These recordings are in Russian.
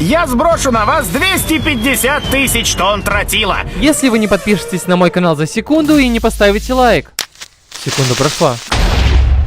Я сброшу на вас 250 тысяч тонн тротила. Если вы не подпишетесь на мой канал за секунду и не поставите лайк. Секунда прошла.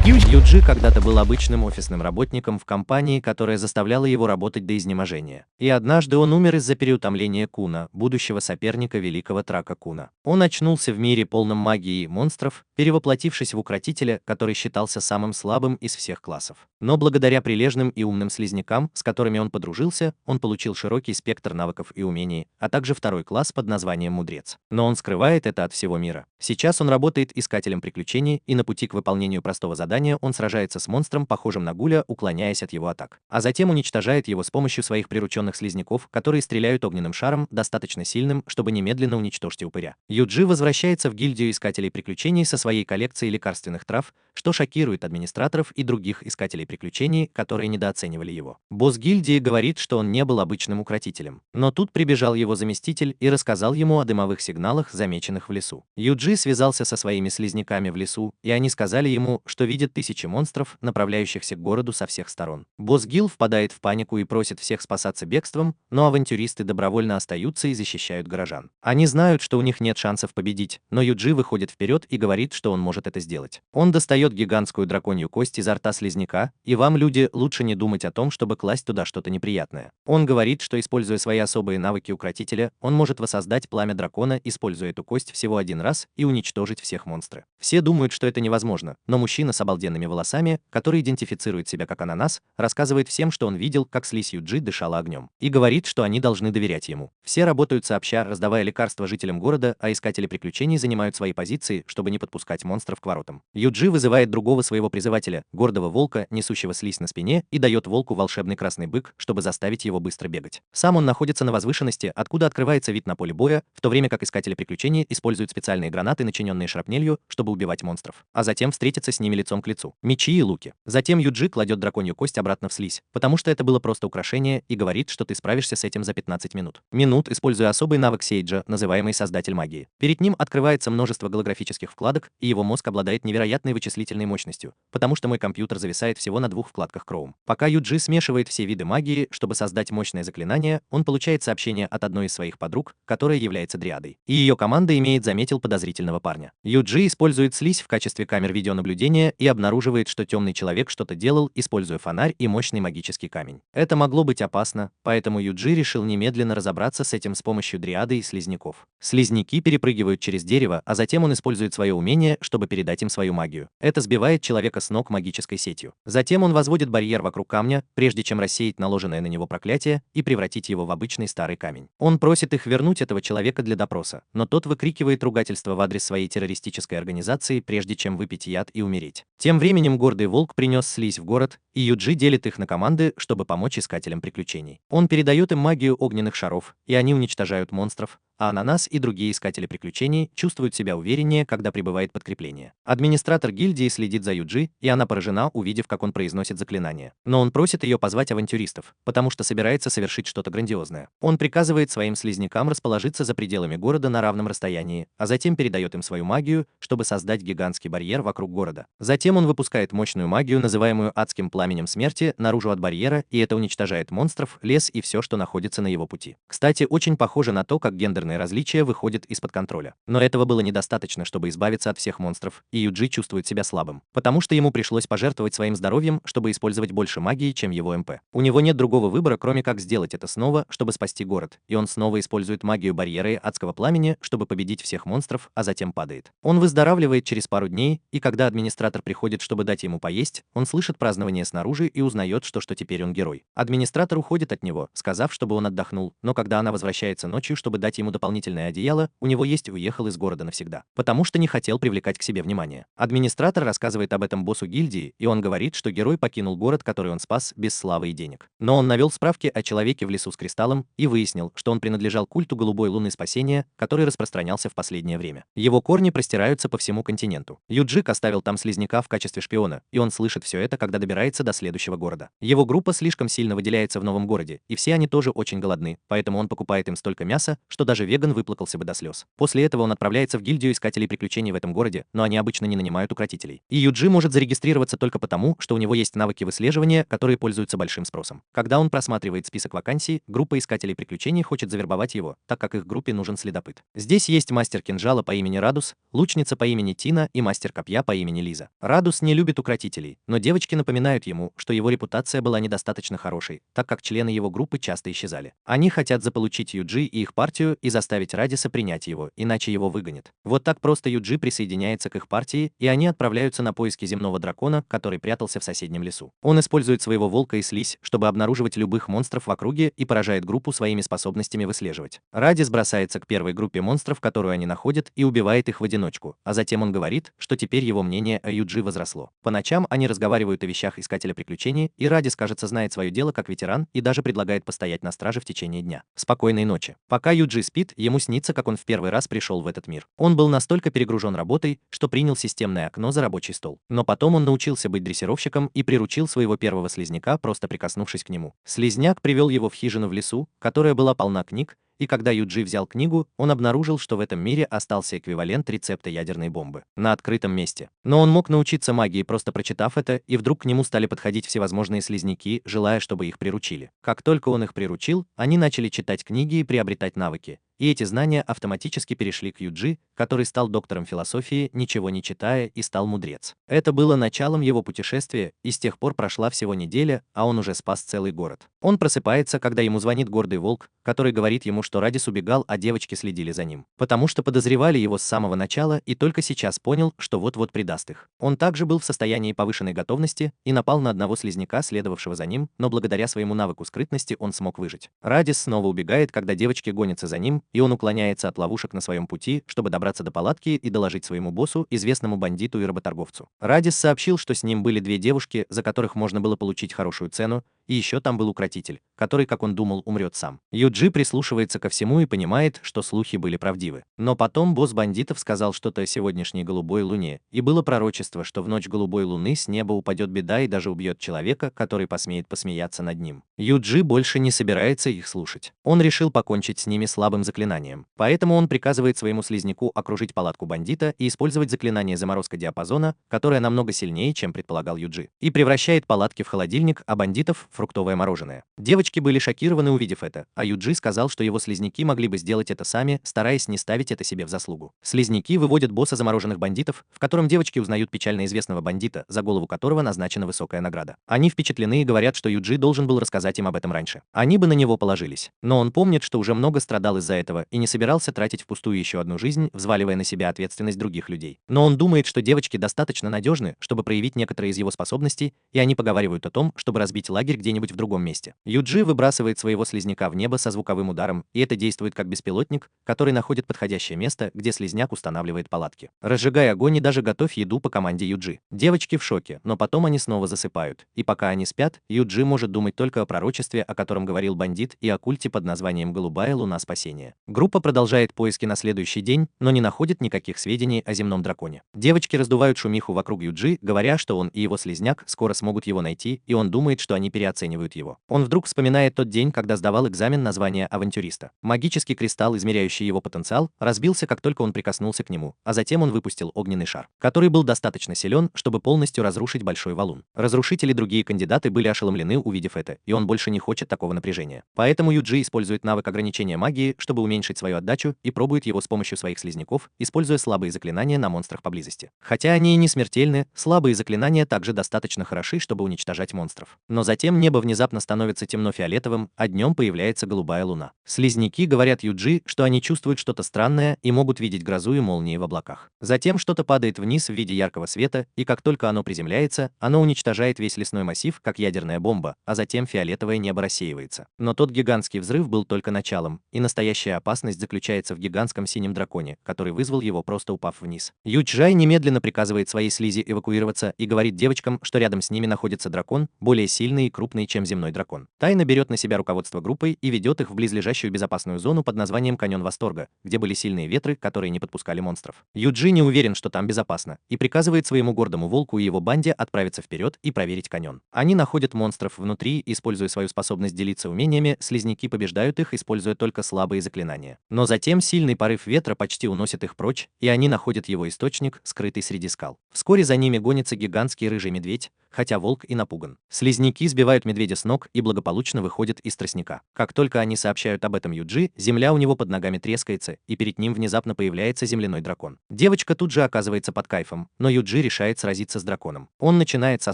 Юджи когда-то был обычным офисным работником в компании, которая заставляла его работать до изнеможения. И однажды он умер из-за переутомления Куна, будущего соперника великого Трака Куна. Он очнулся в мире, полном магии и монстров, перевоплотившись в укротителя, который считался самым слабым из всех классов. Но благодаря прилежным и умным слизнякам, с которыми он подружился, он получил широкий спектр навыков и умений, а также второй класс под названием Мудрец. Но он скрывает это от всего мира. Сейчас он работает искателем приключений, и на пути к выполнению простого задания он сражается с монстром, похожим на Гуля, уклоняясь от его атак. А затем уничтожает его с помощью своих прирученных слизняков, которые стреляют огненным шаром, достаточно сильным, чтобы немедленно уничтожить упыря. Юджи возвращается в гильдию искателей приключений со своей коллекцией лекарственных трав, что шокирует администраторов и других искателей приключений, которые недооценивали его. Босс гильдии говорит, что он не был обычным укротителем. Но тут прибежал его заместитель и рассказал ему о дымовых сигналах, замеченных в лесу. Юджи связался со своими слизняками в лесу, и они сказали ему, что видят тысячи монстров, направляющихся к городу со всех сторон. Босс Гил впадает в панику и просит всех спасаться бегством, но авантюристы добровольно остаются и защищают горожан. Они знают, что у них нет шансов победить, но Юджи выходит вперед и говорит, что он может это сделать. Он достает гигантскую драконью кость изо рта слизняка, и вам, люди, лучше не думать о том, чтобы класть туда что-то неприятное. Он говорит, что, используя свои особые навыки укротителя, он может воссоздать пламя дракона, используя эту кость всего один раз, и уничтожить всех монстров. Все думают, что это невозможно, но мужчина с обалденными волосами, который идентифицирует себя как ананас, рассказывает всем, что он видел, как слизь Юджи дышала огнем, и говорит, что они должны доверять ему. Все работают сообща, раздавая лекарства жителям города, а искатели приключений занимают свои позиции, чтобы не подпускать монстров к воротам. Юджи вызывает другого своего призывателя, гордого волка, несущего слизь на спине, и дает волку волшебный красный бык, чтобы заставить его быстро бегать. Сам он находится на возвышенности, откуда открывается вид на поле боя, в то время как искатели приключений используют специальные гранаты, начиненные шрапнелью, чтобы убивать монстров, а затем встретиться с ними лицом к лицу. Мечи и луки. Затем Юджи кладет драконью кость обратно в слизь, потому что это было просто украшение, и говорит, что ты справишься с этим за 15 минут. Используя особый навык Сейджа, называемый Создатель магии. Перед ним открывается множество голографических вкладок, и его мозг обладает невероятной вычислительной мощностью, потому что мой компьютер зависает всего на 2 вкладках Chrome. Пока Юджи смешивает все виды магии, чтобы создать мощное заклинание, он получает сообщение от одной из своих подруг, которая является дриадой. И ее команда заметил подозрительного парня. Юджи использует слизь в качестве камер видеонаблюдения и обнаруживает, что темный человек что-то делал, используя фонарь и мощный магический камень. Это могло быть опасно, поэтому Юджи решил немедленно разобраться с этим с помощью дриады и слизняков. Слизняки перепрыгивают через дерево, а затем он использует свое умение, чтобы передать им свою магию. Это сбивает человека с ног магической сетью. Затем он возводит барьер вокруг камня, прежде чем рассеять наложенное на него проклятие и превратить его в обычный старый камень. Он просит их вернуть этого человека для допроса, но тот выкрикивает ругательство в адрес своей террористической организации, прежде чем выпить яд и умереть. Тем временем гордый волк принес слизь в город, и Юджи делит их на команды, чтобы помочь искателям приключений. Он передает им магию огненных шаров, и они уничтожают монстров, а Ананас и другие искатели приключений чувствуют себя увереннее, когда прибывает подкрепление. Администратор гильдии следит за Юджи, и она поражена, увидев, как он произносит заклинание. Но он просит ее позвать авантюристов, потому что собирается совершить что-то грандиозное. Он приказывает своим слизнякам расположиться за пределами города на равном расстоянии, а затем передает им свою магию, чтобы создать гигантский барьер вокруг города. Затем он выпускает мощную магию, называемую адским пламенем смерти, наружу от барьера, и это уничтожает монстров, лес и все, что находится на его пути. Кстати, очень похоже на то, как гендерные различия выходят из-под контроля. Но этого было недостаточно, чтобы избавиться от всех монстров, и Юджи чувствует себя слабым, потому что ему пришлось пожертвовать своим здоровьем, чтобы использовать больше магии, чем его МП. У него нет другого выбора, кроме как сделать это снова, чтобы спасти город, и он снова использует магию барьера и адского пламени, чтобы победить всех монстров, а затем падает. Он выздоравливает через пару дней, и когда администратор приходит, чтобы дать ему поесть, он слышит празднование снаружи и узнает, что теперь он герой. Администратор уходит от него, сказав, чтобы он отдохнул, но когда она возвращается ночью, чтобы дать ему дополнительное одеяло, у него есть уехал из города навсегда, потому что не хотел привлекать к себе внимание. Администратор рассказывает об этом боссу гильдии, и он говорит, что герой покинул город, который он спас, без славы и денег. Но он навел справки о человеке в лесу с кристаллом и выяснил, что он принадлежал культу голубой луны спасения, который распространялся в последнее время. Его корни простираются по всему континенту. Юджик оставил там слизняка в качестве шпиона, и он слышит все это, когда добирается до следующего города. Его группа слишком сильно выделяется в новом городе, и все они тоже очень голодны, поэтому он покупает им столько мяса, что даже Веган выплакался бы до слез. После этого он отправляется в гильдию искателей приключений в этом городе, но они обычно не нанимают укротителей. И Юджи может зарегистрироваться только потому, что у него есть навыки выслеживания, которые пользуются большим спросом. Когда он просматривает список вакансий, группа искателей приключений хочет завербовать его, так как их группе нужен следопыт. Здесь есть мастер кинжала по имени Радус, лучница по имени Тина и мастер копья по имени Лиза. Радус не любит укротителей, но девочки напоминают ему, что его репутация была недостаточно хорошей, так как члены его группы часто исчезали. Они хотят заполучить Юджи и их партию и заставить Радиса принять его, иначе его выгонят. Вот так просто Юджи присоединяется к их партии, и они отправляются на поиски земного дракона, который прятался в соседнем лесу. Он использует своего волка и слизь, чтобы обнаруживать любых монстров в округе и поражает группу своими способностями выслеживать. Радис бросается к первой группе монстров, которую они находят, и убивает их в одиночку, а затем он говорит, что теперь его мнение о Юджи возросло. По ночам они разговаривают о вещах искателя приключений, и Радис, кажется, знает свое дело как ветеран и даже предлагает постоять на страже в течение дня. Спокойной ночи. Пока Юджи спит, ему снится, как он в первый раз пришел в этот мир. Он был настолько перегружен работой, что принял системное окно за рабочий стол. Но потом он научился быть дрессировщиком и приручил своего первого слизняка, просто прикоснувшись к нему. Слизняк привел его в хижину в лесу, которая была полна книг, и когда Юджи взял книгу, он обнаружил, что в этом мире остался эквивалент рецепта ядерной бомбы на открытом месте. Но он мог научиться магии, просто прочитав это, и вдруг к нему стали подходить всевозможные слизняки, желая, чтобы их приручили. Как только он их приручил, они начали читать книги и приобретать навыки. И эти знания автоматически перешли к Юджи, который стал доктором философии, ничего не читая, и стал мудрец. Это было началом его путешествия, и с тех пор прошла всего неделя, а он уже спас целый город. Он просыпается, когда ему звонит гордый волк, который говорит ему, что Радис убегал, а девочки следили за ним. Потому что подозревали его с самого начала и только сейчас понял, что вот-вот предаст их. Он также был в состоянии повышенной готовности и напал на одного слизняка, следовавшего за ним, но благодаря своему навыку скрытности он смог выжить. Радис снова убегает, когда девочки гонятся за ним, и он уклоняется от ловушек на своем пути, чтобы добраться до палатки и доложить своему боссу, известному бандиту и работорговцу. Радис сообщил, что с ним были две девушки, за которых можно было получить хорошую цену, и еще там был укротитель, который, как он думал, умрет сам. Юджи прислушивается ко всему и понимает, что слухи были правдивы. Но потом босс бандитов сказал что-то о сегодняшней голубой луне, и было пророчество, что в ночь голубой луны с неба упадет беда и даже убьет человека, который посмеет посмеяться над ним. Юджи больше не собирается их слушать. Он решил покончить с ними слабым заклинанием. Поэтому он приказывает своему слизняку окружить палатку бандита и использовать заклинание заморозка диапазона, которое намного сильнее, чем предполагал Юджи, и превращает палатки в холодильник, а бандитов в фруктовое мороженое. Девочки были шокированы, увидев это, а Юджи сказал, что его слизняки могли бы сделать это сами, стараясь не ставить это себе в заслугу. Слизняки выводят босса замороженных бандитов, в котором девочки узнают печально известного бандита, за голову которого назначена высокая награда. Они впечатлены и говорят, что Юджи должен был рассказать им об этом раньше. Они бы на него положились. Но он помнит, что уже много страдал из-за этого и не собирался тратить впустую еще одну жизнь, взваливая на себя ответственность других людей. Но он думает, что девочки достаточно надежны, чтобы проявить некоторые из его способностей, и они поговаривают о том, чтобы разбить лагерь где-нибудь в другом месте. Юджи выбрасывает своего слизняка в небо со звуковым ударом, и это действует как беспилотник, который находит подходящее место, где слизняк устанавливает палатки. Разжигай огонь и даже готовь еду по команде Юджи. Девочки в шоке, но потом они снова засыпают, и пока они спят, Юджи может думать только о пророчестве, о котором говорил бандит, и о культе под названием «Голубая луна спасения». Группа продолжает поиски на следующий день, но не находит никаких сведений о земном драконе. Девочки раздувают шумиху вокруг Юджи, говоря, что он и его слизняк скоро смогут его найти, и он думает, что они переоценивают его. Он вдруг вспоминает тот день, когда сдавал экзамен на звание авантюриста. Магический кристалл, измеряющий его потенциал, разбился, как только он прикоснулся к нему, а затем он выпустил огненный шар, который был достаточно силен, чтобы полностью разрушить большой валун. Разрушители и другие кандидаты были ошеломлены, увидев это, и он больше не хочет такого напряжения. Поэтому Юджи использует навык ограничения магии, чтобы уменьшить свою отдачу, и пробует его с помощью своих слизняков, используя слабые заклинания на монстрах поблизости. Хотя они и не смертельны, слабые заклинания также достаточно хороши, чтобы уничтожать монстров. Но затем небо внезапно становится темно-фиолетовым, а днем появляется голубая луна. Слизняки говорят Юджи, что они чувствуют что-то странное и могут видеть грозу и молнии в облаках. Затем что-то падает вниз в виде яркого света, и как только оно приземляется, оно уничтожает весь лесной массив, как ядерная бомба, а затем фиолетовое небо рассеивается. Но тот гигантский взрыв был только началом, и настоящая опасность заключается в гигантском синем драконе, который вызвал его, просто упав вниз. Юджай немедленно приказывает своей слизи эвакуироваться и говорит девочкам, что рядом с ними находится дракон, более сильный и крупный, опытный, чем земной дракон. Тайно берет на себя руководство группой и ведет их в близлежащую безопасную зону под названием Каньон Восторга, где были сильные ветры, которые не подпускали монстров. Юджи не уверен, что там безопасно, и приказывает своему гордому волку и его банде отправиться вперед и проверить каньон. Они находят монстров внутри, используя свою способность делиться умениями, слизняки побеждают их, используя только слабые заклинания. Но затем сильный порыв ветра почти уносит их прочь, и они находят его источник, скрытый среди скал. Вскоре за ними гонится гигантский рыжий медведь, хотя волк и напуган. Слизняки сбивают медведя с ног и благополучно выходят из тростника. Как только они сообщают об этом Юджи, земля у него под ногами трескается, и перед ним внезапно появляется земляной дракон. Девочка тут же оказывается под кайфом, но Юджи решает сразиться с драконом. Он начинает со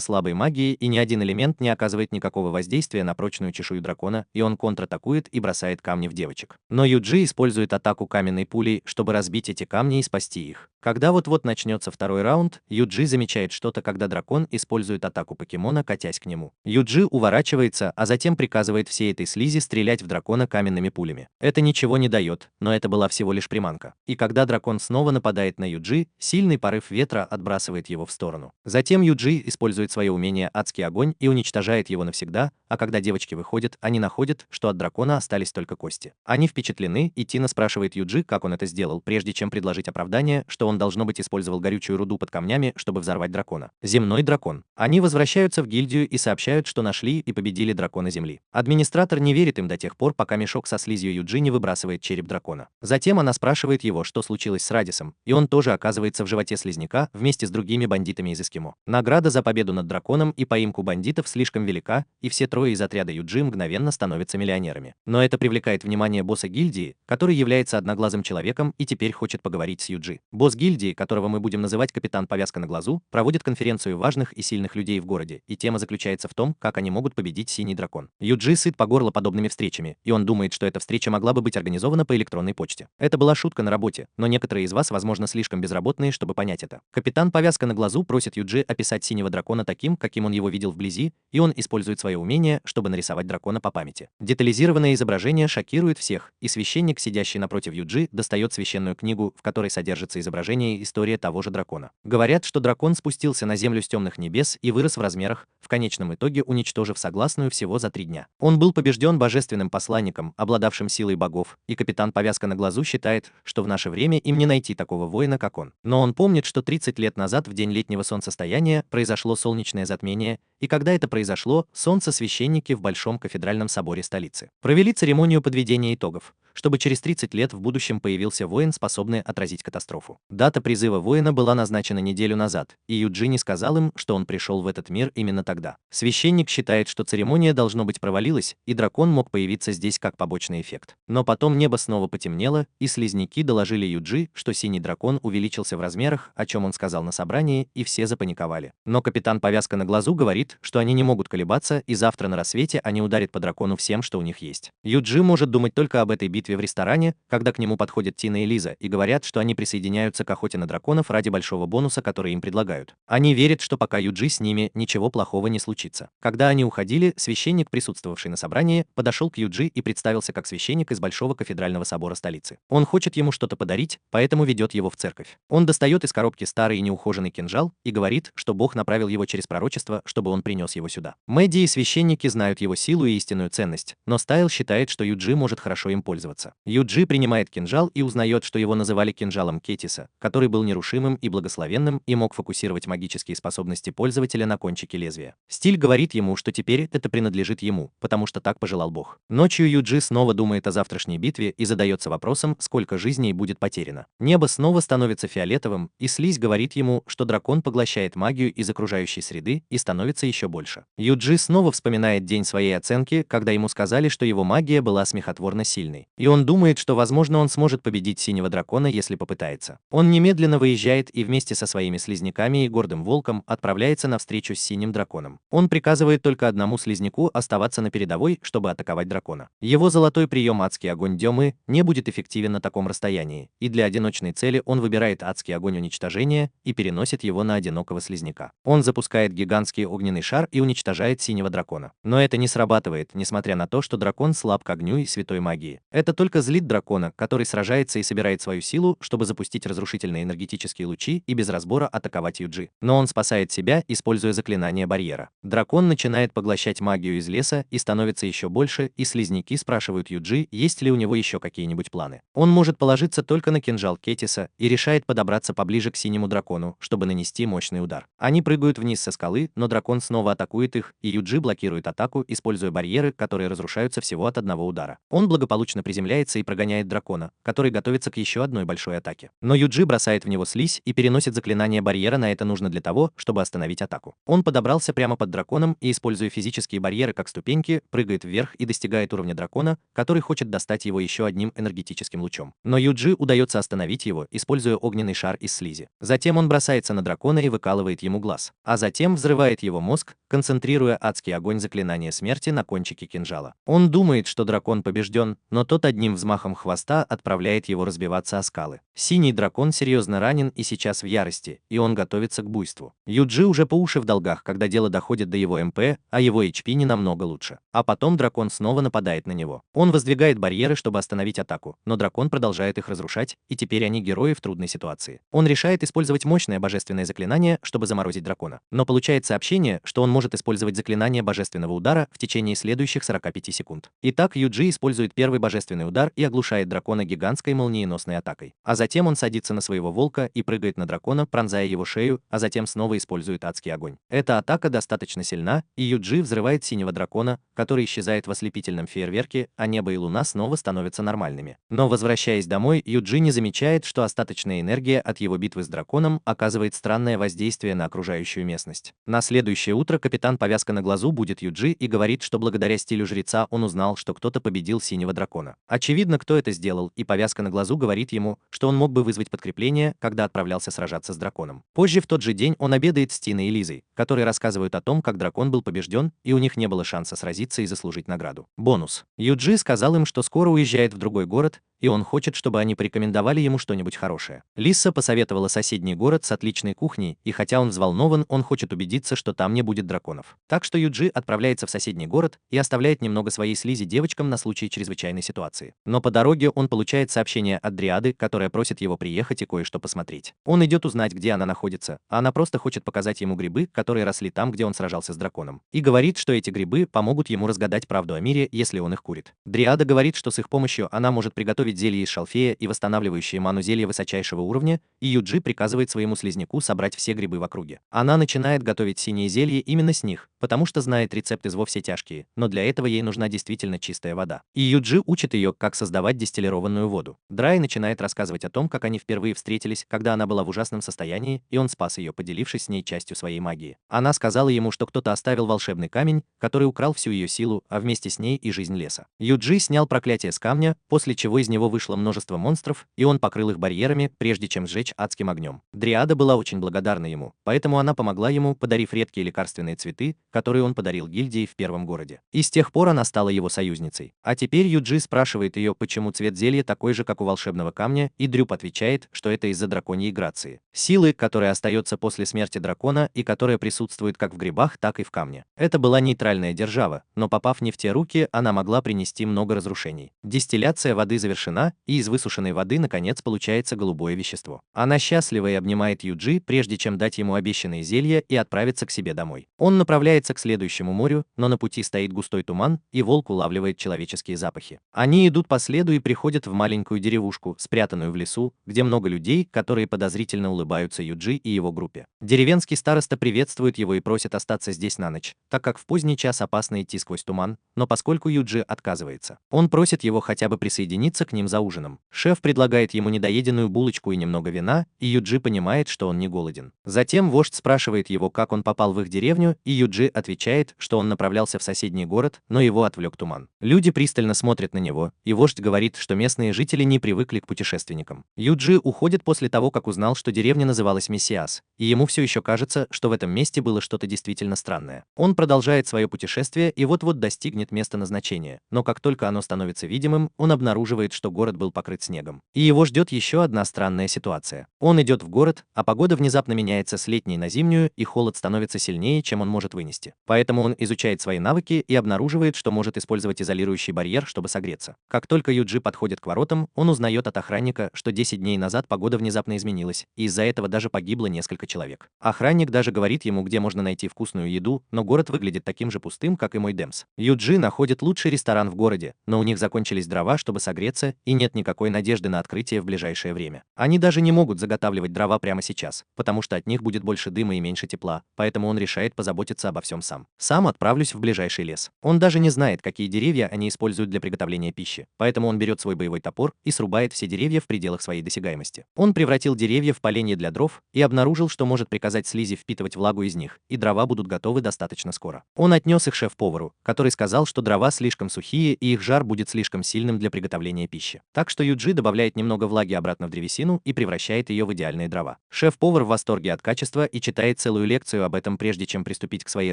слабой магии, и ни один элемент не оказывает никакого воздействия на прочную чешую дракона, и он контратакует и бросает камни в девочек. Но Юджи использует атаку каменной пулей, чтобы разбить эти камни и спасти их. Когда вот-вот начнется второй раунд, Юджи замечает что-то, когда дракон использует атаку покемона, катясь к нему. Юджи уворачивается, а затем приказывает всей этой слизи стрелять в дракона каменными пулями. Это ничего не дает, но это была всего лишь приманка. И когда дракон снова нападает на Юджи, сильный порыв ветра отбрасывает его в сторону. Затем Юджи использует свое умение «Адский огонь» и уничтожает его навсегда, а когда девочки выходят, они находят, что от дракона остались только кости. Они впечатлены, и Тина спрашивает Юджи, как он это сделал, прежде чем предложить оправдание, что он, должно быть, использовал горючую руду под камнями, чтобы взорвать дракона. Земной дракон. Они возвращаются в гильдию и сообщают, что нашли и победили дракона Земли. Администратор не верит им до тех пор, пока мешок со слизью Юджи не выбрасывает череп дракона. Затем она спрашивает его, что случилось с Радисом, и он тоже оказывается в животе слизняка вместе с другими бандитами из Эскимо. Награда за победу над драконом и поимку бандитов слишком велика, и все трое из отряда Юджи мгновенно становятся миллионерами. Но это привлекает внимание босса гильдии, который является одноглазым человеком и теперь хочет поговорить с Юджи. Босс гильдии, которого мы будем называть капитан Повязка на глазу, проводит конференцию важных и сильных людей в городе, и тема заключается в том, как они могут победить синий дракон. Юджи сыт по горло подобными встречами, и он думает, что эта встреча могла бы быть организована по электронной почте. Это была шутка на работе, но некоторые из вас, возможно, слишком безработные, чтобы понять это. Капитан Повязка на глазу просит Юджи описать синего дракона таким, каким он его видел вблизи, и он использует свое умение, чтобы нарисовать дракона по памяти. Детализированное изображение шокирует всех, и священник, сидящий напротив Юджи, достает священную книгу, в которой содержится изображение и история того же дракона. Говорят, что дракон спустился на землю с темных небес и вырос в размерах, в конечном итоге уничтожив Согласную всего за 3 дня. Он был побежден божественным посланником, обладавшим силой богов, и капитан Повязка на глазу считает, что в наше время им не найти такого воина, как он. Но он помнит, что 30 лет назад, в день летнего солнцестояния, произошло солнечное затмение, и когда это произошло, солнцесвященники в Большом кафедральном соборе столицы провели церемонию подведения итогов, чтобы через 30 лет в будущем появился воин, способный отразить катастрофу. Дата призыва воина была назначена неделю назад, и Юджи не сказал им, что он пришел в этот мир именно тогда. Священник считает, что церемония, должно быть, провалилась, и дракон мог появиться здесь как побочный эффект. Но потом небо снова потемнело, и слизняки доложили Юджи, что синий дракон увеличился в размерах, о чем он сказал на собрании, и все запаниковали. Но капитан Повязка на глазу говорит, что они не могут колебаться, и завтра на рассвете они ударят по дракону всем, что у них есть. Юджи может думать только об этой битве в ресторане, когда к нему подходят Тина и Лиза и говорят, что они присоединяются к охоте на драконов ради большого бонуса, который им предлагают. Они верят, что пока Юджи с ними, ничего плохого не случится. Когда они уходили, священник, присутствовавший на собрании, подошел к Юджи и представился как священник из Большого кафедрального собора столицы. Он хочет ему что-то подарить, поэтому ведет его в церковь. Он достает из коробки старый и неухоженный кинжал и говорит, что Бог направил его через пророчество, чтобы он принес его сюда. Мэдди и священники знают его силу и истинную ценность, но Стайл считает, что Юджи может хорошо им пользоваться. Юджи принимает кинжал и узнает, что его называли кинжалом Кетиса, который был нерушимым и благословенным и мог фокусировать магические способности пользователя на кончике лезвия. Стиль говорит ему, что теперь это принадлежит ему, потому что так пожелал Бог. Ночью Юджи снова думает о завтрашней битве и задается вопросом, сколько жизней будет потеряно. Небо снова становится фиолетовым, и слизь говорит ему, что дракон поглощает магию из окружающей среды и становится еще больше. Юджи снова вспоминает день своей оценки, когда ему сказали, что его магия была смехотворно сильной. И он думает, что, возможно, он сможет победить синего дракона, если попытается. Он немедленно выезжает и вместе со своими слизняками и гордым волком отправляется на встречу с синим драконом. Он приказывает только одному слизняку оставаться на передовой, чтобы атаковать дракона. Его золотой прием «Адский огонь Демы» не будет эффективен на таком расстоянии, и для одиночной цели он выбирает «Адский огонь уничтожения» и переносит его на одинокого слизняка. Он запускает гигантский огненный шар и уничтожает синего дракона. Но это не срабатывает, несмотря на то, что дракон слаб к огню и святой магии. Это только злит дракона, который сражается и собирает свою силу, чтобы запустить разрушительный разрушительные энергетические лучи и без разбора атаковать Юджи. Но он спасает себя, используя заклинание барьера. Дракон начинает поглощать магию из леса и становится еще больше, и слизняки спрашивают Юджи, есть ли у него еще какие-нибудь планы. Он может положиться только на кинжал Кетиса и решает подобраться поближе к синему дракону, чтобы нанести мощный удар. Они прыгают вниз со скалы, но дракон снова атакует их, и Юджи блокирует атаку, используя барьеры, которые разрушаются всего от одного удара. Он благополучно приземляется и прогоняет дракона, который готовится к еще одной большой атаке. Но Юджи бросает в него слизь и переносит заклинание барьера, на это нужно для того, чтобы остановить атаку. Он подобрался прямо под драконом и, используя физические барьеры как ступеньки, прыгает вверх и достигает уровня дракона, который хочет достать его еще одним энергетическим лучом. Но Юджи удается остановить его, используя огненный шар из слизи. Затем он бросается на дракона и выкалывает ему глаз, а затем взрывает его мозг, концентрируя адский огонь заклинания смерти на кончике кинжала. Он думает, что дракон побежден, но тот одним взмахом хвоста отправляет его разбиваться о скалы. Синий дракон серьезно ранен и сейчас в ярости, и он готовится к буйству. Юджи уже по уши в долгах, когда дело доходит до его МП, а его HP не намного лучше. А потом дракон снова нападает на него. Он воздвигает барьеры, чтобы остановить атаку, но дракон продолжает их разрушать, и теперь они герои в трудной ситуации. Он решает использовать мощное божественное заклинание, чтобы заморозить дракона, но получает сообщение, что он может использовать заклинание божественного удара в течение следующих 45 секунд. Итак, Юджи использует первый божественный удар и оглушает дракона гигантской молниеносной атакой. А затем он садится на своего волка и прыгает на дракона, пронзая его шею, а затем снова использует адский огонь. Эта атака достаточно сильна, и Юджи взрывает синего дракона, который исчезает в ослепительном фейерверке, а небо и луна снова становятся нормальными. Но возвращаясь домой, Юджи не замечает, что остаточная энергия от его битвы с драконом оказывает странное воздействие на окружающую местность. На следующее утро капитан Повязка на глазу будет Юджи и говорит, что благодаря стилю жреца он узнал, что кто-то победил синего дракона. Очевидно, кто это сделал, и Повязка на глазу говорит ему, что он мог бы вызвать подкрепление, когда отправлялся сражаться с драконом. Позже в тот же день он обедает с Тиной и Лизой, которые рассказывают о том, как дракон был побежден, и у них не было шанса сразиться и заслужить награду. Бонус. Юджи сказал им, что скоро уезжает в другой город, и он хочет, чтобы они порекомендовали ему что-нибудь хорошее. Лиса посоветовала соседний город с отличной кухней, и хотя он взволнован, он хочет убедиться, что там не будет драконов. Так что Юджи отправляется в соседний город и оставляет немного своей слизи девочкам на случай чрезвычайной ситуации. Но по дороге он получает сообщение от Дриады, которая просит его приехать и кое-что посмотреть. Он идет узнать, где она находится, а она просто хочет показать ему грибы, которые росли там, где он сражался с драконом. И говорит, что эти грибы помогут ему разгадать правду о мире, если он их курит. Дриада говорит, что с их помощью она может приготовить зелье из шалфея и восстанавливающее ману зелье высочайшего уровня, и Юджи приказывает своему слизняку собрать все грибы в округе. Она начинает готовить синее зелье именно с них, потому что знает рецепт из «Во все тяжкие», но для этого ей нужна действительно чистая вода. И Юджи учит ее, как создавать дистиллированную воду. Драй начинает рассказывать о том, как они впервые встретились, когда она была в ужасном состоянии, и он спас ее, поделившись с ней частью своей магии. Она сказала ему, что кто-то оставил волшебный камень, который украл всю ее силу, а вместе с ней и жизнь леса. Юджи снял проклятие с камня, после чего из него вышло множество монстров, и он покрыл их барьерами, прежде чем сжечь адским огнем. Дриада была очень благодарна ему, поэтому она помогла ему, подарив редкие лекарственные цветы, которые он подарил гильдии в первом городе. И с тех пор она стала его союзницей. А теперь Юджи спрашивает ее, почему цвет зелья такой же, как у волшебного камня, и Дрюп отвечает, что это из-за драконьей грации. Силы, которая остается после смерти дракона и которая присутствует как в грибах, так и в камне. Это была нейтральная держава, но попав не в те руки, она могла принести много разрушений. Дистилляция воды завершена, и из высушенной воды наконец получается голубое вещество. Она счастлива и обнимает Юджи, прежде чем дать ему обещанные зелья и отправиться к себе домой. Он направляется к следующему морю, но на пути стоит густой туман, и волк улавливает человеческие запахи. Они идут по следу и приходят в маленькую деревушку, спрятанную в лесу, где много людей, которые подозрительно улыбаются Юджи и его группе. Деревенский староста приветствует его и просит остаться здесь на ночь, так как в поздний час опасно идти сквозь туман, но поскольку Юджи отказывается, он просит его хотя бы присоединиться к ним за ужином. Шеф предлагает ему недоеденную булочку и немного вина, и Юджи понимает, что он не голоден. Затем вождь спрашивает его, как он попал в их деревню, и Юджи отвечает, что он направлялся в соседний город, но его отвлек туман. Люди пристально смотрят на него, и вождь говорит, что местные жители не привыкли к путешественникам. Юджи уходит после того, как узнал, что деревня называлась Мессиас, и ему все еще кажется, что в этом месте было что-то действительно странное. Он продолжает свое путешествие и вот-вот достигнет места назначения, но как только оно становится видимым, он обнаруживает, что город был покрыт снегом. И его ждет еще одна странная ситуация. Он идет в город, а погода внезапно меняется с летней на зимнюю, и холод становится сильнее, чем он может вынести. Поэтому он изучает свои навыки и обнаруживает, что может использовать изолирующий барьер, чтобы согреться. Как только Юджи подходит к воротам, он узнает от охранника, что 10 дней назад назад погода внезапно изменилась, и из-за этого даже погибло несколько человек. Охранник даже говорит ему, где можно найти вкусную еду, но город выглядит таким же пустым, как и мой Демс. Юджи находит лучший ресторан в городе, но у них закончились дрова, чтобы согреться, и нет никакой надежды на открытие в ближайшее время. Они даже не могут заготавливать дрова прямо сейчас, потому что от них будет больше дыма и меньше тепла, поэтому он решает позаботиться обо всем сам. Сам отправлюсь в ближайший лес. Он даже не знает, какие деревья они используют для приготовления пищи, поэтому он берет свой боевой топор и срубает все деревья в пределах своей досягаемости. Он превратил деревья в поленья для дров и обнаружил, что может приказать слизи впитывать влагу из них, и дрова будут готовы достаточно скоро. Он отнес их шеф-повару, который сказал, что дрова слишком сухие и их жар будет слишком сильным для приготовления пищи. Так что Юджи добавляет немного влаги обратно в древесину и превращает ее в идеальные дрова. Шеф-повар в восторге от качества и читает целую лекцию об этом, прежде чем приступить к своей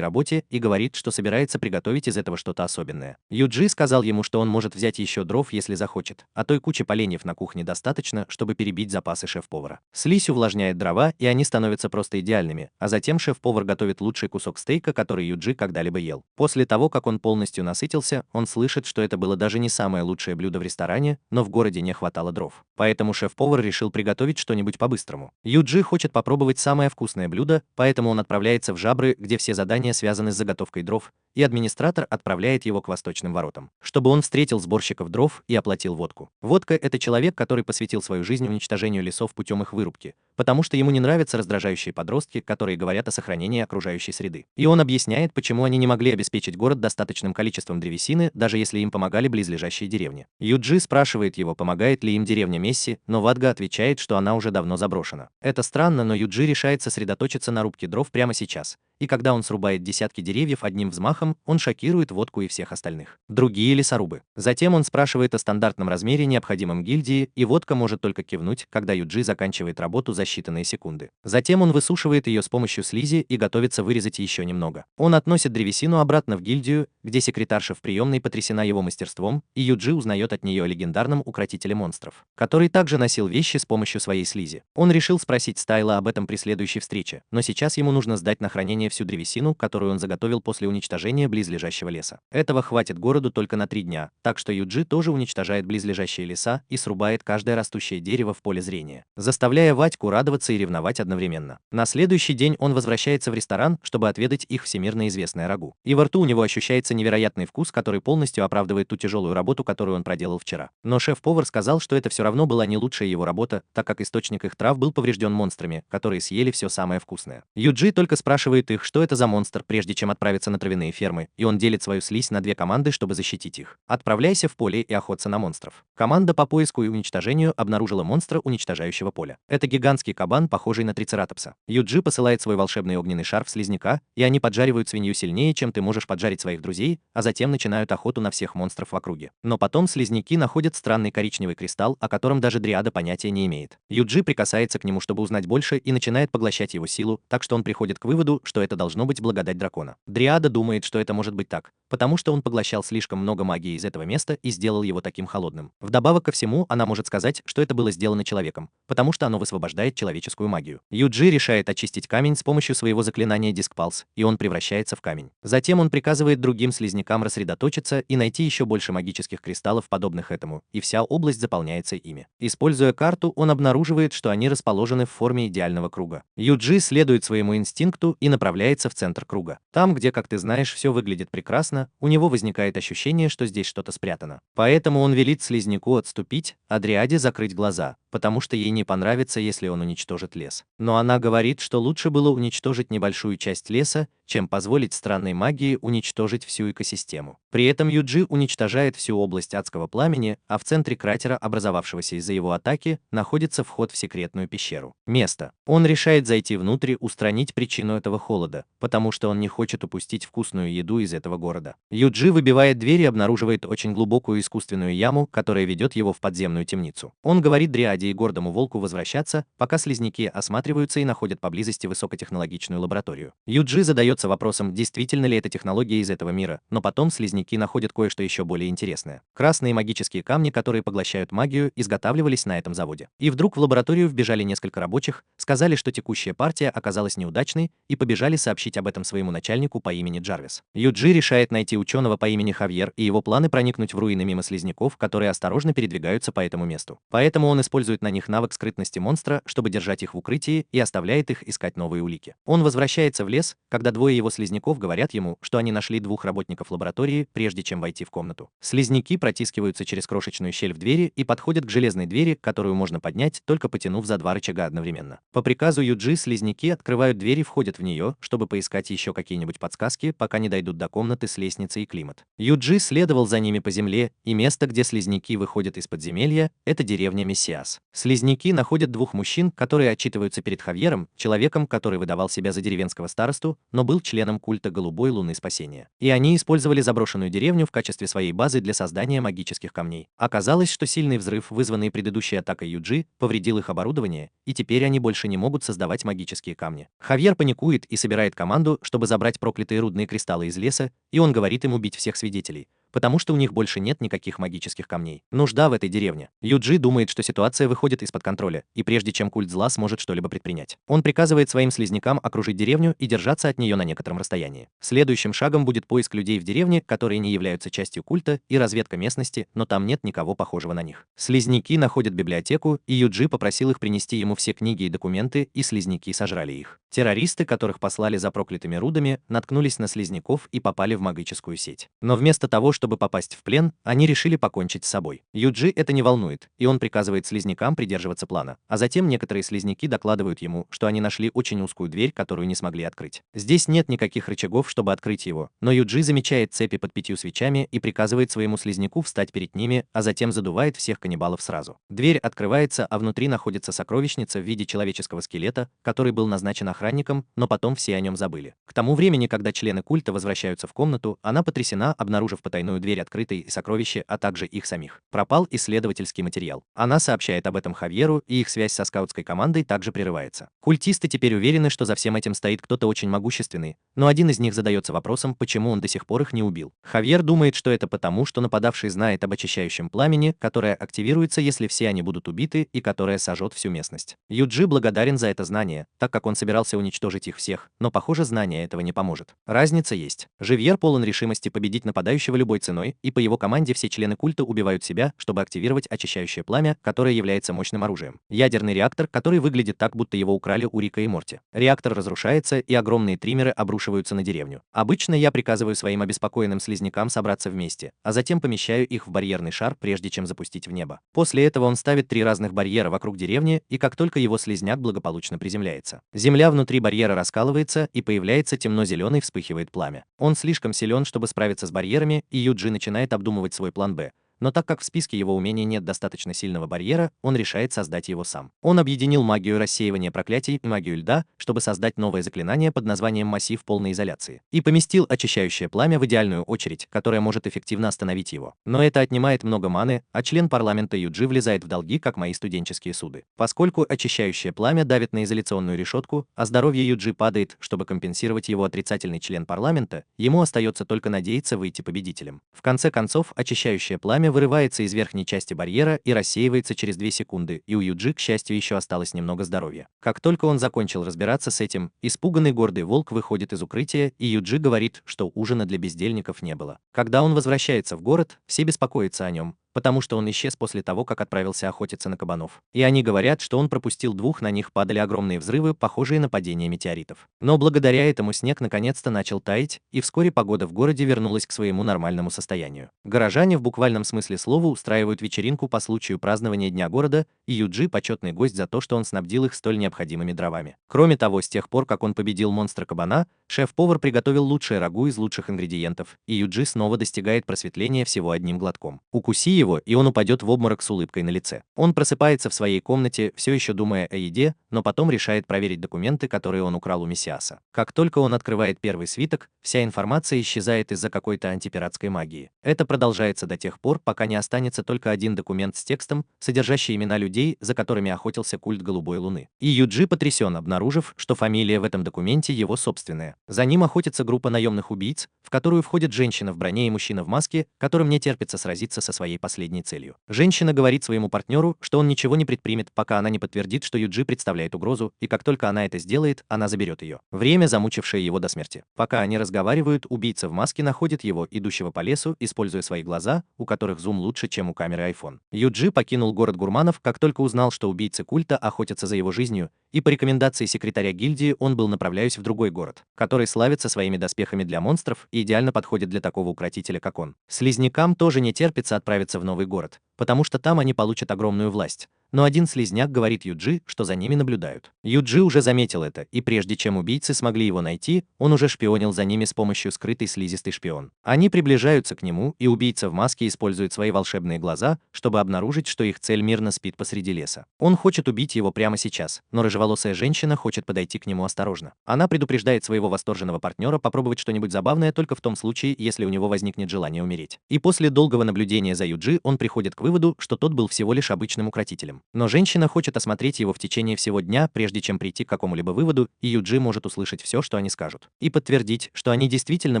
работе, и говорит, что собирается приготовить из этого что-то особенное. Юджи сказал ему, что он может взять еще дров, если захочет, а той кучи поленьев на кухне достаточно, чтобы перебить запасы шеф-повара. Слизь увлажняет дрова, и они становятся просто идеальными, а затем шеф-повар готовит лучший кусок стейка, который Юджи когда-либо ел. После того, как он полностью насытился, он слышит, что это было даже не самое лучшее блюдо в ресторане, но в городе не хватало дров. Поэтому шеф-повар решил приготовить что-нибудь по-быстрому. Юджи хочет попробовать самое вкусное блюдо, поэтому он отправляется в Жабры, где все задания связаны с заготовкой дров, и администратор отправляет его к восточным воротам, чтобы он встретил сборщиков дров и оплатил водку. Водка — это человек, который посвятил свою жизнь уничтожению лесов путем их вырубки, потому что ему не нравятся раздражающие подростки, которые говорят о сохранении окружающей среды. И он объясняет, почему они не могли обеспечить город достаточным количеством древесины, даже если им помогали близлежащие деревни. Юджи спрашивает его, помогает ли им деревня Месси, но Вадга отвечает, что она уже давно заброшена. Это странно, но Юджи решает сосредоточиться на рубке дров прямо сейчас. И когда он срубает десятки деревьев одним взмахом, он шокирует Водку и всех остальных. Другие лесорубы. Затем он спрашивает о стандартном размере, необходимом гильдии, и Водка может только кивнуть, когда Юджи заканчивает работу за считанные секунды. Затем он высушивает ее с помощью слизи и готовится вырезать еще немного. Он относит древесину обратно в гильдию, где секретарша в приемной потрясена его мастерством, и Юджи узнает от нее о легендарном укротителе монстров, который также носил вещи с помощью своей слизи. Он решил спросить Стайла об этом при следующей встрече, но сейчас ему нужно сдать на хранение всю древесину, которую он заготовил после уничтожения близлежащего леса. Этого хватит городу только на 3 дня, так что Юджи тоже уничтожает близлежащие леса и срубает каждое растущее дерево в поле зрения, заставляя Вадьку радоваться и ревновать одновременно. На следующий день он возвращается в ресторан, чтобы отведать их всемирно известное рагу. И во рту у него ощущается невероятный вкус, который полностью оправдывает ту тяжелую работу, которую он проделал вчера. Но шеф-повар сказал, что это все равно была не лучшая его работа, так как источник их трав был поврежден монстрами, которые съели все самое вкусное. Юджи только спрашивает их, что это за монстр, прежде чем отправиться на травяные фермы, и он делит свою слизь на 2 команды, чтобы защитить их. Отправляйся в поле и охоться на монстров. Команда по поиску и уничтожению обнаружила монстра уничтожающего поля. Это гигантский кабан, похожий на трицератопса. Юджи посылает свой волшебный огненный шар в слизняка, и они поджаривают свинью сильнее, чем ты можешь поджарить своих друзей, а затем начинают охоту на всех монстров в округе. Но потом слизняки находят странный коричневый кристалл, о котором даже Дриада понятия не имеет. Юджи прикасается к нему, чтобы узнать больше, и начинает поглощать его силу, так что он приходит к выводу, что это должно быть благодать дракона. Дриада думает, что это может быть так, потому что он поглощал слишком много магии из этого места и сделал его таким холодным. Вдобавок ко всему, она может сказать, что это было сделано человеком, потому что оно высвобождает человеческую магию. Юджи решает очистить камень с помощью своего заклинания Дискпалс, и он превращается в камень. Затем он приказывает другим слизнякам рассредоточиться и найти еще больше магических кристаллов, подобных этому, и вся область заполняется ими. Используя карту, он обнаруживает, что они расположены в форме идеального круга. Юджи следует своему инстинкту и направляется в центр круга. Там, где, как ты знаешь, все выглядит прекрасно, у него возникает ощущение, что здесь что-то спрятано. Поэтому он велит слизняку отступить, а Дриаде закрыть глаза, потому что ей не понравится, если он уничтожит лес. Но она говорит, что лучше было уничтожить небольшую часть леса, чем позволить странной магии уничтожить всю экосистему. При этом Юджи уничтожает всю область адского пламени, а в центре кратера, образовавшегося из-за его атаки, находится вход в секретную пещеру. Место. Он решает зайти внутрь и устранить причину этого холода, потому что он не хочет упустить вкусную еду из этого города. Юджи выбивает дверь и обнаруживает очень глубокую искусственную яму, которая ведет его в подземную темницу. Он говорит Дриаде и гордому волку возвращаться, пока слизняки осматриваются и находят поблизости высокотехнологичную лабораторию. Юджи задается вопросом, действительно ли это технология из этого мира, но потом слизняки находят кое-что еще более интересное. Красные магические камни, которые поглощают магию, изготавливались на этом заводе. И вдруг в лабораторию вбежали несколько рабочих, сказали, что текущая партия оказалась неудачной, и побежали сообщить об этом своему начальнику по имени Джарвис. Юджи решает найти найти ученого по имени Хавьер и его планы проникнуть в руины мимо слизняков, которые осторожно передвигаются по этому месту. Поэтому он использует на них навык скрытности монстра, чтобы держать их в укрытии, и оставляет их искать новые улики. Он возвращается в лес, когда двое его слизняков говорят ему, что они нашли двух работников лаборатории, прежде чем войти в комнату. Слизняки протискиваются через крошечную щель в двери и подходят к железной двери, которую можно поднять, только потянув за два рычага одновременно. По приказу Юджи слизняки открывают дверь и входят в нее, чтобы поискать еще какие-нибудь подсказки, пока не дойдут до комнаты с лестницей и климат. Юджи следовал за ними по земле, и место, где слизняки выходят из подземелья, это деревня Мессиас. Слизняки находят двух мужчин, которые отчитываются перед Хавьером, человеком, который выдавал себя за деревенского старосту, но был членом культа Голубой Луны Спасения. И они использовали заброшенную деревню в качестве своей базы для создания магических камней. Оказалось, что сильный взрыв, вызванный предыдущей атакой Юджи, повредил их оборудование, и теперь они больше не могут создавать магические камни. Хавьер паникует и собирает команду, чтобы забрать проклятые рудные кристаллы из леса, и он говорит им убить всех свидетелей, потому что у них больше нет никаких магических камней. Нужда в этой деревне. Юджи думает, что ситуация выходит из-под контроля, и прежде чем культ зла сможет что-либо предпринять, он приказывает своим слизнякам окружить деревню и держаться от нее на некотором расстоянии. Следующим шагом будет поиск людей в деревне, которые не являются частью культа, и разведка местности, но там нет никого похожего на них. Слизняки находят библиотеку, и Юджи попросил их принести ему все книги и документы, и слизняки сожрали их. Террористы, которых послали за проклятыми рудами, наткнулись на слизняков и попали в магическую сеть. Но вместо того, чтобы попасть в плен, они решили покончить с собой. Юджи это не волнует, и он приказывает слизнякам придерживаться плана, а затем некоторые слизняки докладывают ему, что они нашли очень узкую дверь, которую не смогли открыть. Здесь нет никаких рычагов, чтобы открыть его, но Юджи замечает цепи под 5 свечами и приказывает своему слизняку встать перед ними, а затем задувает всех каннибалов сразу. Дверь открывается, а внутри находится сокровищница в виде человеческого скелета, который был назначен охранником, но потом все о нем забыли. К тому времени, когда члены культа возвращаются в комнату, она потрясена, обнаружив потайную дверь открытой и сокровища, а также их самих. Пропал исследовательский материал. Она сообщает об этом Хавьеру, и их связь со скаутской командой также прерывается. Культисты теперь уверены, что за всем этим стоит кто-то очень могущественный, но один из них задается вопросом, почему он до сих пор их не убил. Хавьер думает, что это потому, что нападавший знает об очищающем пламени, которое активируется, если все они будут убиты, и которое сожжет всю местность. Юджи благодарен за это знание, так как он собирался уничтожить их всех, но, похоже, знание этого не поможет. Разница есть. Живьер полон решимости победить нападающего любой ценой, и по его команде все члены культа убивают себя, чтобы активировать очищающее пламя, которое является мощным оружием. Ядерный реактор, который выглядит так, будто его украли у Рика и Морти. Реактор разрушается, и огромные триммеры обрушиваются на деревню. Обычно я приказываю своим обеспокоенным слизнякам собраться вместе, а затем помещаю их в барьерный шар, прежде чем запустить в небо. После этого он ставит 3 разных барьера вокруг деревни, и как только его слизняк благополучно приземляется, земля внутри барьера раскалывается, и появляется темно-зеленый вспыхивает пламя. Он слишком силен, чтобы справиться с барьерами, и Юджи начинает обдумывать свой план Б. Но так как в списке его умений нет достаточно сильного барьера, он решает создать его сам. Он объединил магию рассеивания проклятий и магию льда, чтобы создать новое заклинание под названием «Массив полной изоляции», и поместил очищающее пламя в идеальную очередь, которая может эффективно остановить его. Но это отнимает много маны, а член парламента Юджи влезает в долги, как мои студенческие суды. Поскольку очищающее пламя давит на изоляционную решетку, а здоровье Юджи падает, чтобы компенсировать его отрицательный член парламента, ему остается только надеяться выйти победителем. В конце концов, очищающее пламя вырывается из верхней части барьера и рассеивается через 2 секунды, и у Юджи, к счастью, еще осталось немного здоровья. Как только он закончил разбираться с этим, испуганный гордый волк выходит из укрытия, и Юджи говорит, что ужина для бездельников не было. Когда он возвращается в город, все беспокоятся о нем, потому что он исчез после того, как отправился охотиться на кабанов. И они говорят, что он пропустил 2, на них падали огромные взрывы, похожие на падение метеоритов. Но благодаря этому снег наконец-то начал таять, и вскоре погода в городе вернулась к своему нормальному состоянию. Горожане в буквальном смысле слова устраивают вечеринку по случаю празднования Дня города, и Юджи почетный гость за то, что он снабдил их столь необходимыми дровами. Кроме того, с тех пор, как он победил монстра кабана, шеф-повар приготовил лучшее рагу из лучших ингредиентов, и Юджи снова достигает просветления всего одним глотком. Укуси его, и он упадет в обморок с улыбкой на лице. Он просыпается в своей комнате, все еще думая о еде, но потом решает проверить документы, которые он украл у Мессиаса. Как только он открывает первый свиток, вся информация исчезает из-за какой-то антипиратской магии. Это продолжается до тех пор, пока не останется только один документ с текстом, содержащий имена людей, за которыми охотился культ Голубой Луны. И Юджи потрясен, обнаружив, что фамилия в этом документе его собственная. За ним охотится группа наемных убийц, в которую входит женщина в броне и мужчина в маске, которым не терпится сразиться со своей последовательностью. последней целью. Женщина говорит своему партнеру, что он ничего не предпримет, пока она не подтвердит, что Юджи представляет угрозу, и как только она это сделает, она заберет ее. Время, замучившее его до смерти. Пока они разговаривают, убийца в маске находит его, идущего по лесу, используя свои глаза, у которых зум лучше, чем у камеры iPhone. Юджи покинул город гурманов, как только узнал, что убийцы культа охотятся за его жизнью, и по рекомендации секретаря гильдии он был направляюсь в другой город, который славится своими доспехами для монстров и идеально подходит для такого укротителя, как он. Слизнякам тоже не терпится отправиться в новый город, потому что там они получат огромную власть. Но один слизняк говорит Юджи, что за ними наблюдают. Юджи уже заметил это, и прежде чем убийцы смогли его найти, он уже шпионил за ними с помощью скрытой слизистой шпион. Они приближаются к нему, и убийца в маске использует свои волшебные глаза, чтобы обнаружить, что их цель мирно спит посреди леса. Он хочет убить его прямо сейчас, но рыжеволосая женщина хочет подойти к нему осторожно. Она предупреждает своего восторженного партнера попробовать что-нибудь забавное только в том случае, если у него возникнет желание умереть. И после долгого наблюдения за Юджи он приходит к выводу, что тот был всего лишь обычным укротителем. Но женщина хочет осмотреть его в течение всего дня, прежде чем прийти к какому-либо выводу, и Юджи может услышать все, что они скажут, и подтвердить, что они действительно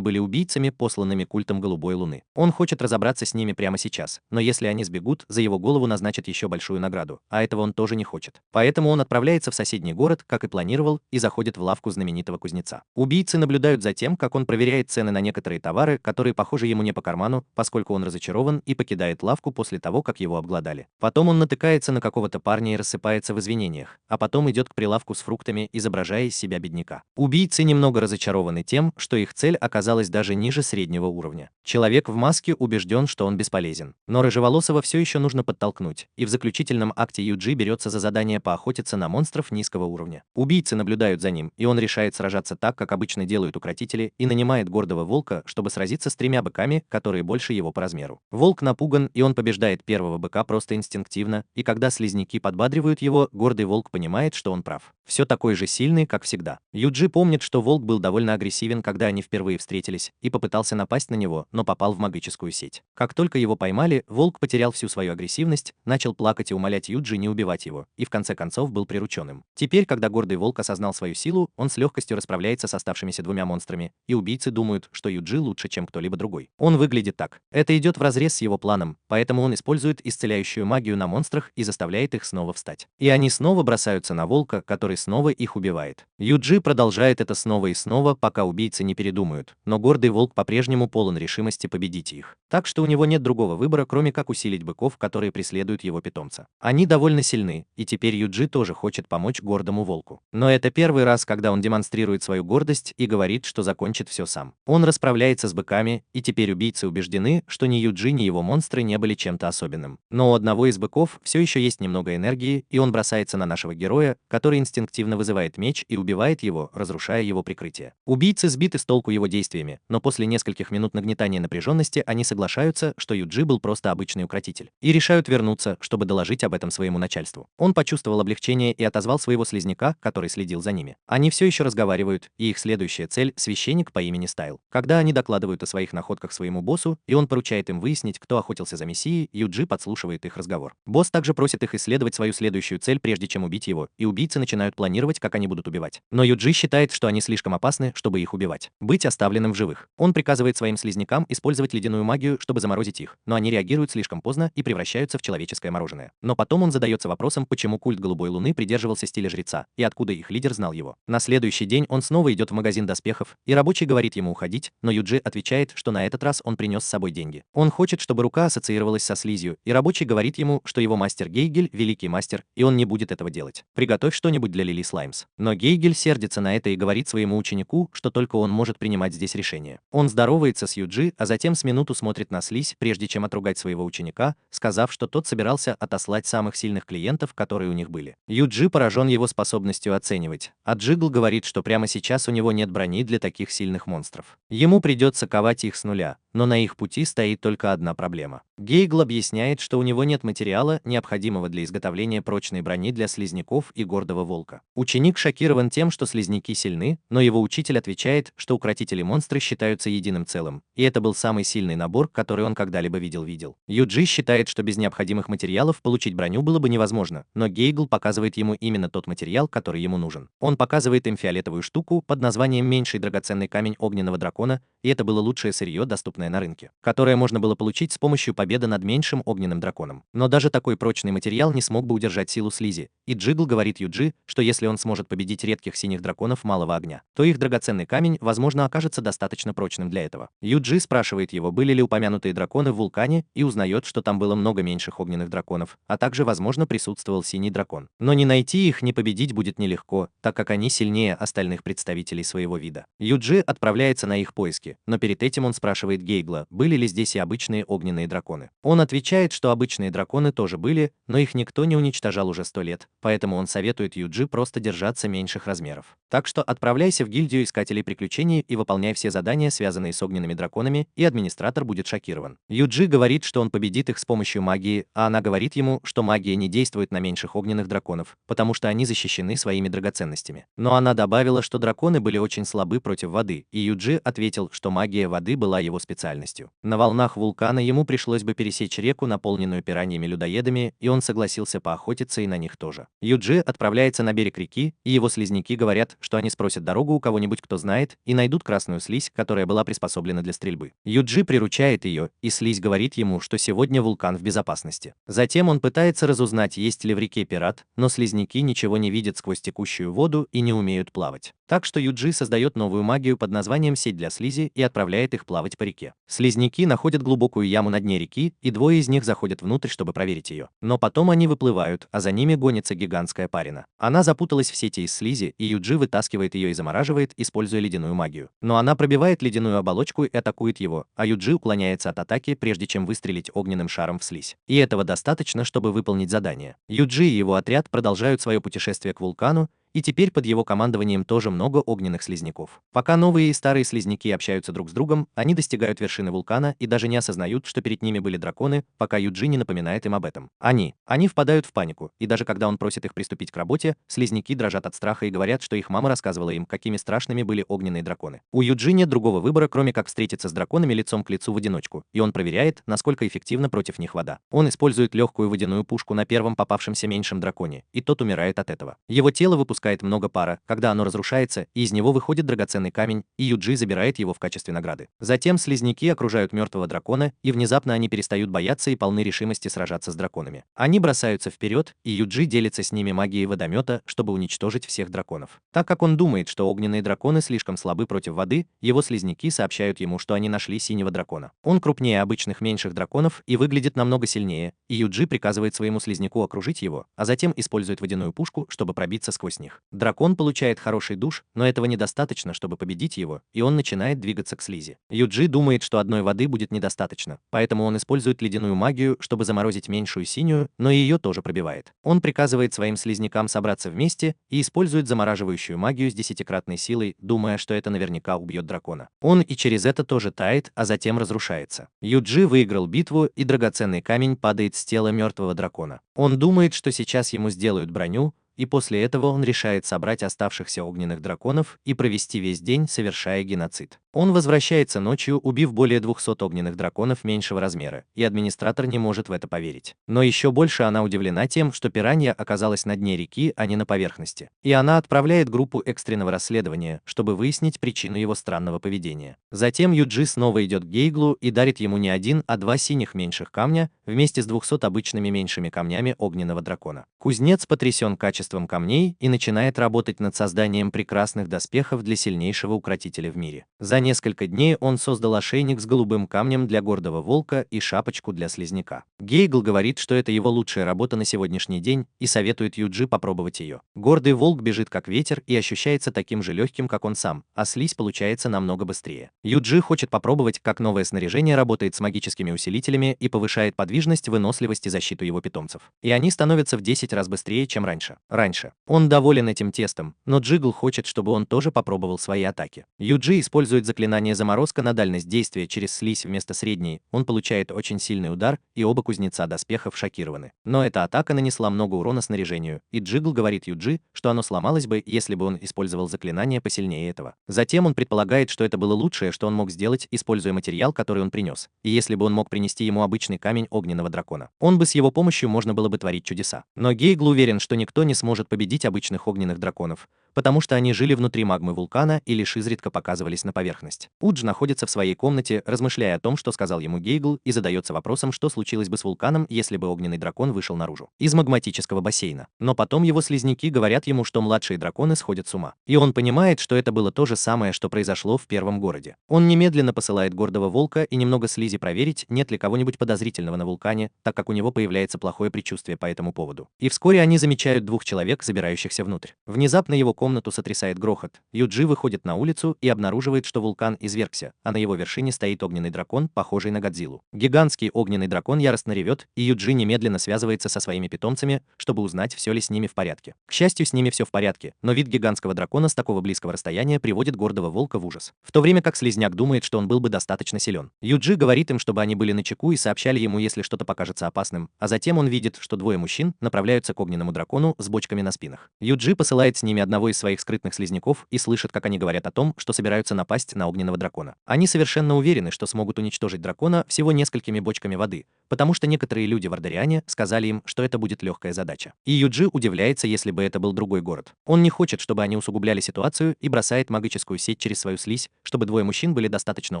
были убийцами, посланными культом Голубой Луны. Он хочет разобраться с ними прямо сейчас, но если они сбегут, за его голову назначат еще большую награду, а этого он тоже не хочет. Поэтому он отправляется в соседний город, как и планировал, и заходит в лавку знаменитого кузнеца. Убийцы наблюдают за тем, как он проверяет цены на некоторые товары, которые, похоже, ему не по карману, поскольку он разочарован и покидает лавку после того, как его обглодали. Потом он натыкается на какого-то парня и рассыпается в извинениях, а потом идет к прилавку с фруктами, изображая из себя бедняка. Убийцы немного разочарованы тем, что их цель оказалась даже ниже среднего уровня. Человек в маске убежден, что он бесполезен. Но рыжеволосого все еще нужно подтолкнуть, и в заключительном акте Юджи берется за задание поохотиться на монстров низкого уровня. Убийцы наблюдают за ним, и он решает сражаться так, как обычно делают укротители, и нанимает гордого волка, чтобы сразиться с 3 быками, которые больше его по размеру. Волк напуган, и он побеждает первого быка просто инстинктивно, и когда слизняки подбадривают его, гордый волк понимает, что он прав. Все такой же сильный, как всегда. Юджи помнит, что волк был довольно агрессивен, когда они впервые встретились, и попытался напасть на него, но попал в магическую сеть. Как только его поймали, волк потерял всю свою агрессивность, начал плакать и умолять Юджи не убивать его, и в конце концов был прирученным. Теперь, когда гордый волк осознал свою силу, он с легкостью расправляется с оставшимися 2 монстрами, и убийцы думают, что Юджи лучше, чем кто-либо другой. Он выглядит так. Это идет вразрез с его планом, поэтому он использует исцеляющую магию на монстрах и заставляет их снова встать. И они снова бросаются на волка, который снова их убивает. Юджи продолжает это снова и снова, пока убийцы не передумают, но гордый волк по-прежнему полон решимости победить их. Так что у него нет другого выбора, кроме как усилить быков, которые преследуют его питомца. Они довольно сильны, и теперь Юджи тоже хочет помочь гордому волку. Но это первый раз, когда он демонстрирует свою гордость и говорит, что закончит все сам. Он расправляется с быками, и теперь убийцы убеждены, что ни Юджи, ни его монстры не были чем-то особенным. Но у одного из быков все еще есть немного энергии, и он бросается на нашего героя, который инстинктивно вызывает меч и убивает его, разрушая его прикрытие. Убийцы сбиты с толку его действиями, но после нескольких минут нагнетания напряженности они соглашаются, что Юджи был просто обычный укротитель, и решают вернуться, чтобы доложить об этом своему начальству. Он почувствовал облегчение и отозвал своего слизняка, который следил за ними. Они все еще разговаривают, и их следующая цель — священник по имени Стайл. Когда они докладывают о своих находках своему боссу, и он поручает им выяснить, кто охотился за Мессией, Юджи подслушивает их разговор. Босс также просит их исследовать свою следующую цель, прежде чем убить его, и убийцы начинают планировать, как они будут убивать. Но Юджи считает, что они слишком опасны, чтобы их убивать. Быть оставленным в живых. Он приказывает своим слизнякам использовать ледяную магию, чтобы заморозить их, но они реагируют слишком поздно и превращаются в человеческое мороженое. Но потом он задается вопросом, почему культ Голубой Луны придерживался стиля жреца, и откуда их лидер знал его. На следующий день он снова идет в магазин доспехов, и рабочий говорит ему уходить, но Юджи отвечает, что на этот раз он принес с собой деньги. Он хочет, чтобы рука ассоциировалась со слизью, и рабочий говорит ему, что его мастер Гейгель — великий мастер, и он не будет этого делать. Приготовь что-нибудь для Лили Слаймс. Но Гейгель сердится на это и говорит своему ученику, что только он может принимать здесь решение. Он здоровается с Юджи, а затем с минуту смотрит на слизь, прежде чем отругать своего ученика, сказав, что тот собирался отослать самых сильных клиентов, которые у них были. Юджи поражен его способностью оценивать, а Джигл говорит, что прямо сейчас у него нет брони для таких сильных монстров. Ему придется ковать их с нуля, но на их пути стоит только одна проблема. Гейгл объясняет, что у него нет материала, необходимого для изготовления прочной брони для слизняков и гордого волка. Ученик шокирован тем, что слизняки сильны, но его учитель отвечает, что укротители-монстры считаются единым целым, и это был самый сильный набор, который он когда-либо видел. Юджи считает, что без необходимых материалов получить броню было бы невозможно, но Гейгл показывает ему именно тот материал, который ему нужен. Он показывает им фиолетовую штуку под названием «Меньший драгоценный камень огненного дракона», и это было лучшее сырье, доступное на рынке, которое можно было получить с помощью победы над меньшим сильнейшим огненным драконом. Но даже такой прочный материал не смог бы удержать силу слизи, и Джигл говорит Юджи, что если он сможет победить редких синих драконов малого огня, то их драгоценный камень, возможно, окажется достаточно прочным для этого. Юджи спрашивает его, были ли упомянутые драконы в вулкане, и узнает, что там было много меньших огненных драконов, а также, возможно, присутствовал синий дракон. Но не найти их, не победить будет нелегко, так как они сильнее остальных представителей своего вида. Юджи отправляется на их поиски, но перед этим он спрашивает Гейгла, были ли здесь и обычные огненные драконы. Он отвечает, что обычные драконы тоже были, но их никто не уничтожал уже 100 лет, поэтому он советует Юджи просто держаться меньших размеров. Так что отправляйся в гильдию искателей приключений и выполняй все задания, связанные с огненными драконами, и администратор будет шокирован. Юджи говорит, что он победит их с помощью магии, а она говорит ему, что магия не действует на меньших огненных драконов, потому что они защищены своими драгоценностями. Но она добавила, что драконы были очень слабы против воды, и Юджи ответил, что магия воды была его специальностью. На волнах вулкана ему пришлось бы пересечь реку, наполненную пираньями-людоедами, и он согласился поохотиться и на них тоже. Юджи отправляется на берег реки, и его слизняки говорят, что они спросят дорогу у кого-нибудь, кто знает, и найдут красную слизь, которая была приспособлена для стрельбы. Юджи приручает ее, и слизь говорит ему, что сегодня вулкан в безопасности. Затем он пытается разузнать, есть ли в реке пират, но слизняки ничего не видят сквозь текущую воду и не умеют плавать. Так что Юджи создает новую магию под названием «Сеть для слизи» и отправляет их плавать по реке. Слизняки находят глубокую яму на дне реки, и двое из них заходят внутрь, чтобы проверить ее. Но потом они выплывают, а за ними гонится гигантская парина. Она запуталась в сети из слизи, и Юджи вытаскивает ее и замораживает, используя ледяную магию. Но она пробивает ледяную оболочку и атакует его, а Юджи уклоняется от атаки, прежде чем выстрелить огненным шаром в слизь. И этого достаточно, чтобы выполнить задание. Юджи и его отряд продолжают свое путешествие к вулкану, и теперь под его командованием тоже много огненных слизняков. Пока новые и старые слизняки общаются друг с другом, они достигают вершины вулкана и даже не осознают, что перед ними были драконы, пока Юджи не напоминает им об этом. Они впадают в панику, и даже когда он просит их приступить к работе, слизняки дрожат от страха и говорят, что их мама рассказывала им, какими страшными были огненные драконы. У Юджи нет другого выбора, кроме как встретиться с драконами лицом к лицу в одиночку, и он проверяет, насколько эффективна против них вода. Он использует легкую водяную пушку на первом попавшемся меньшем драконе, и тот умирает от этого. Его тело выпускает много пара, когда оно разрушается, и из него выходит драгоценный камень, и Юджи забирает его в качестве награды. Затем слизняки окружают мертвого дракона, и внезапно они перестают бояться и полны решимости сражаться с драконами. Они бросаются вперед, и Юджи делится с ними магией водомета, чтобы уничтожить всех драконов. Так как он думает, что огненные драконы слишком слабы против воды, его слизняки сообщают ему, что они нашли синего дракона. Он крупнее обычных меньших драконов и выглядит намного сильнее, и Юджи приказывает своему слизняку окружить его, а затем использует водяную пушку, чтобы пробиться сквозь них. Дракон получает хороший душ, но этого недостаточно, чтобы победить его, и он начинает двигаться к слизи. Юджи думает, что одной воды будет недостаточно, поэтому он использует ледяную магию, чтобы заморозить меньшую синюю, но и ее тоже пробивает. Он приказывает своим слизнякам собраться вместе и использует замораживающую магию с 10-кратной силой, думая, что это наверняка убьет дракона. Он и через это тоже тает, а затем разрушается. Юджи выиграл битву, и драгоценный камень падает с тела мертвого дракона. Он думает, что сейчас ему сделают броню, и после этого он решает собрать оставшихся огненных драконов и провести весь день, совершая геноцид. Он возвращается ночью, убив более 200 огненных драконов меньшего размера, и администратор не может в это поверить. Но еще больше она удивлена тем, что пиранья оказалась на дне реки, а не на поверхности. И она отправляет группу экстренного расследования, чтобы выяснить причину его странного поведения. Затем Юджи снова идет к Гейглу и дарит ему не один, а 2 синих меньших камня, вместе с 200 обычными меньшими камнями огненного дракона. Кузнец потрясен качеством камней и начинает работать над созданием прекрасных доспехов для сильнейшего укротителя в мире. За несколько дней он создал ошейник с голубым камнем для гордого волка и шапочку для слизняка. Гейгл говорит, что это его лучшая работа на сегодняшний день, и советует Юджи попробовать ее. Гордый волк бежит как ветер и ощущается таким же легким, как он сам, а слизь получается намного быстрее. Юджи хочет попробовать, как новое снаряжение работает с магическими усилителями и повышает подвижность, выносливость и защиту его питомцев. И они становятся в 10 раз быстрее, чем раньше. Он доволен этим тестом, но Джигл хочет, чтобы он тоже попробовал свои атаки. Юджи использует заклинание заморозка на дальность действия через слизь вместо средней, он получает очень сильный удар, и оба кузнеца доспехов шокированы. Но эта атака нанесла много урона снаряжению, и Джигл говорит Юджи, что оно сломалось бы, если бы он использовал заклинание посильнее этого. Затем он предполагает, что это было лучшее, что он мог сделать, используя материал, который он принес, и если бы он мог принести ему обычный камень огненного дракона, он бы с его помощью можно было бы творить чудеса. Но Гейгл уверен, что никто не сможет победить обычных огненных драконов, потому что они жили внутри магмы вулкана и лишь изредка показывались на поверхность. Удж находится в своей комнате, размышляя о том, что сказал ему Гейгл, и задается вопросом, что случилось бы с вулканом, если бы огненный дракон вышел наружу из магматического бассейна. Но потом его слизняки говорят ему, что младшие драконы сходят с ума. И он понимает, что это было то же самое, что произошло в первом городе. Он немедленно посылает гордого волка и немного слизи проверить, нет ли кого-нибудь подозрительного на вулкане, так как у него появляется плохое предчувствие по этому поводу. И вскоре они замечают двух человек, забирающихся внутрь. Внезапно его комнату сотрясает грохот. Юджи выходит на улицу и обнаруживает, что вулкан извергся, а на его вершине стоит огненный дракон, похожий на Годзиллу. Гигантский огненный дракон яростно ревет, и Юджи немедленно связывается со своими питомцами, чтобы узнать, все ли с ними в порядке. К счастью, с ними все в порядке, но вид гигантского дракона с такого близкого расстояния приводит гордого волка в ужас. В то время как слизняк думает, что он был бы достаточно силен. Юджи говорит им, чтобы они были начеку и сообщали ему, если что-то покажется опасным, а затем он видит, что двое мужчин направляются к огненному дракону с бочками на спинах. Юджи посылает с ними одного из своих скрытных слизняков и слышит, как они говорят о том, что собираются напасть на огненного дракона. Они совершенно уверены, что смогут уничтожить дракона всего несколькими бочками воды, потому что некоторые люди в Ардариане сказали им, что это будет легкая задача. И Юджи удивляется, если бы это был другой город. Он не хочет, чтобы они усугубляли ситуацию, и бросает магическую сеть через свою слизь, чтобы двое мужчин были достаточно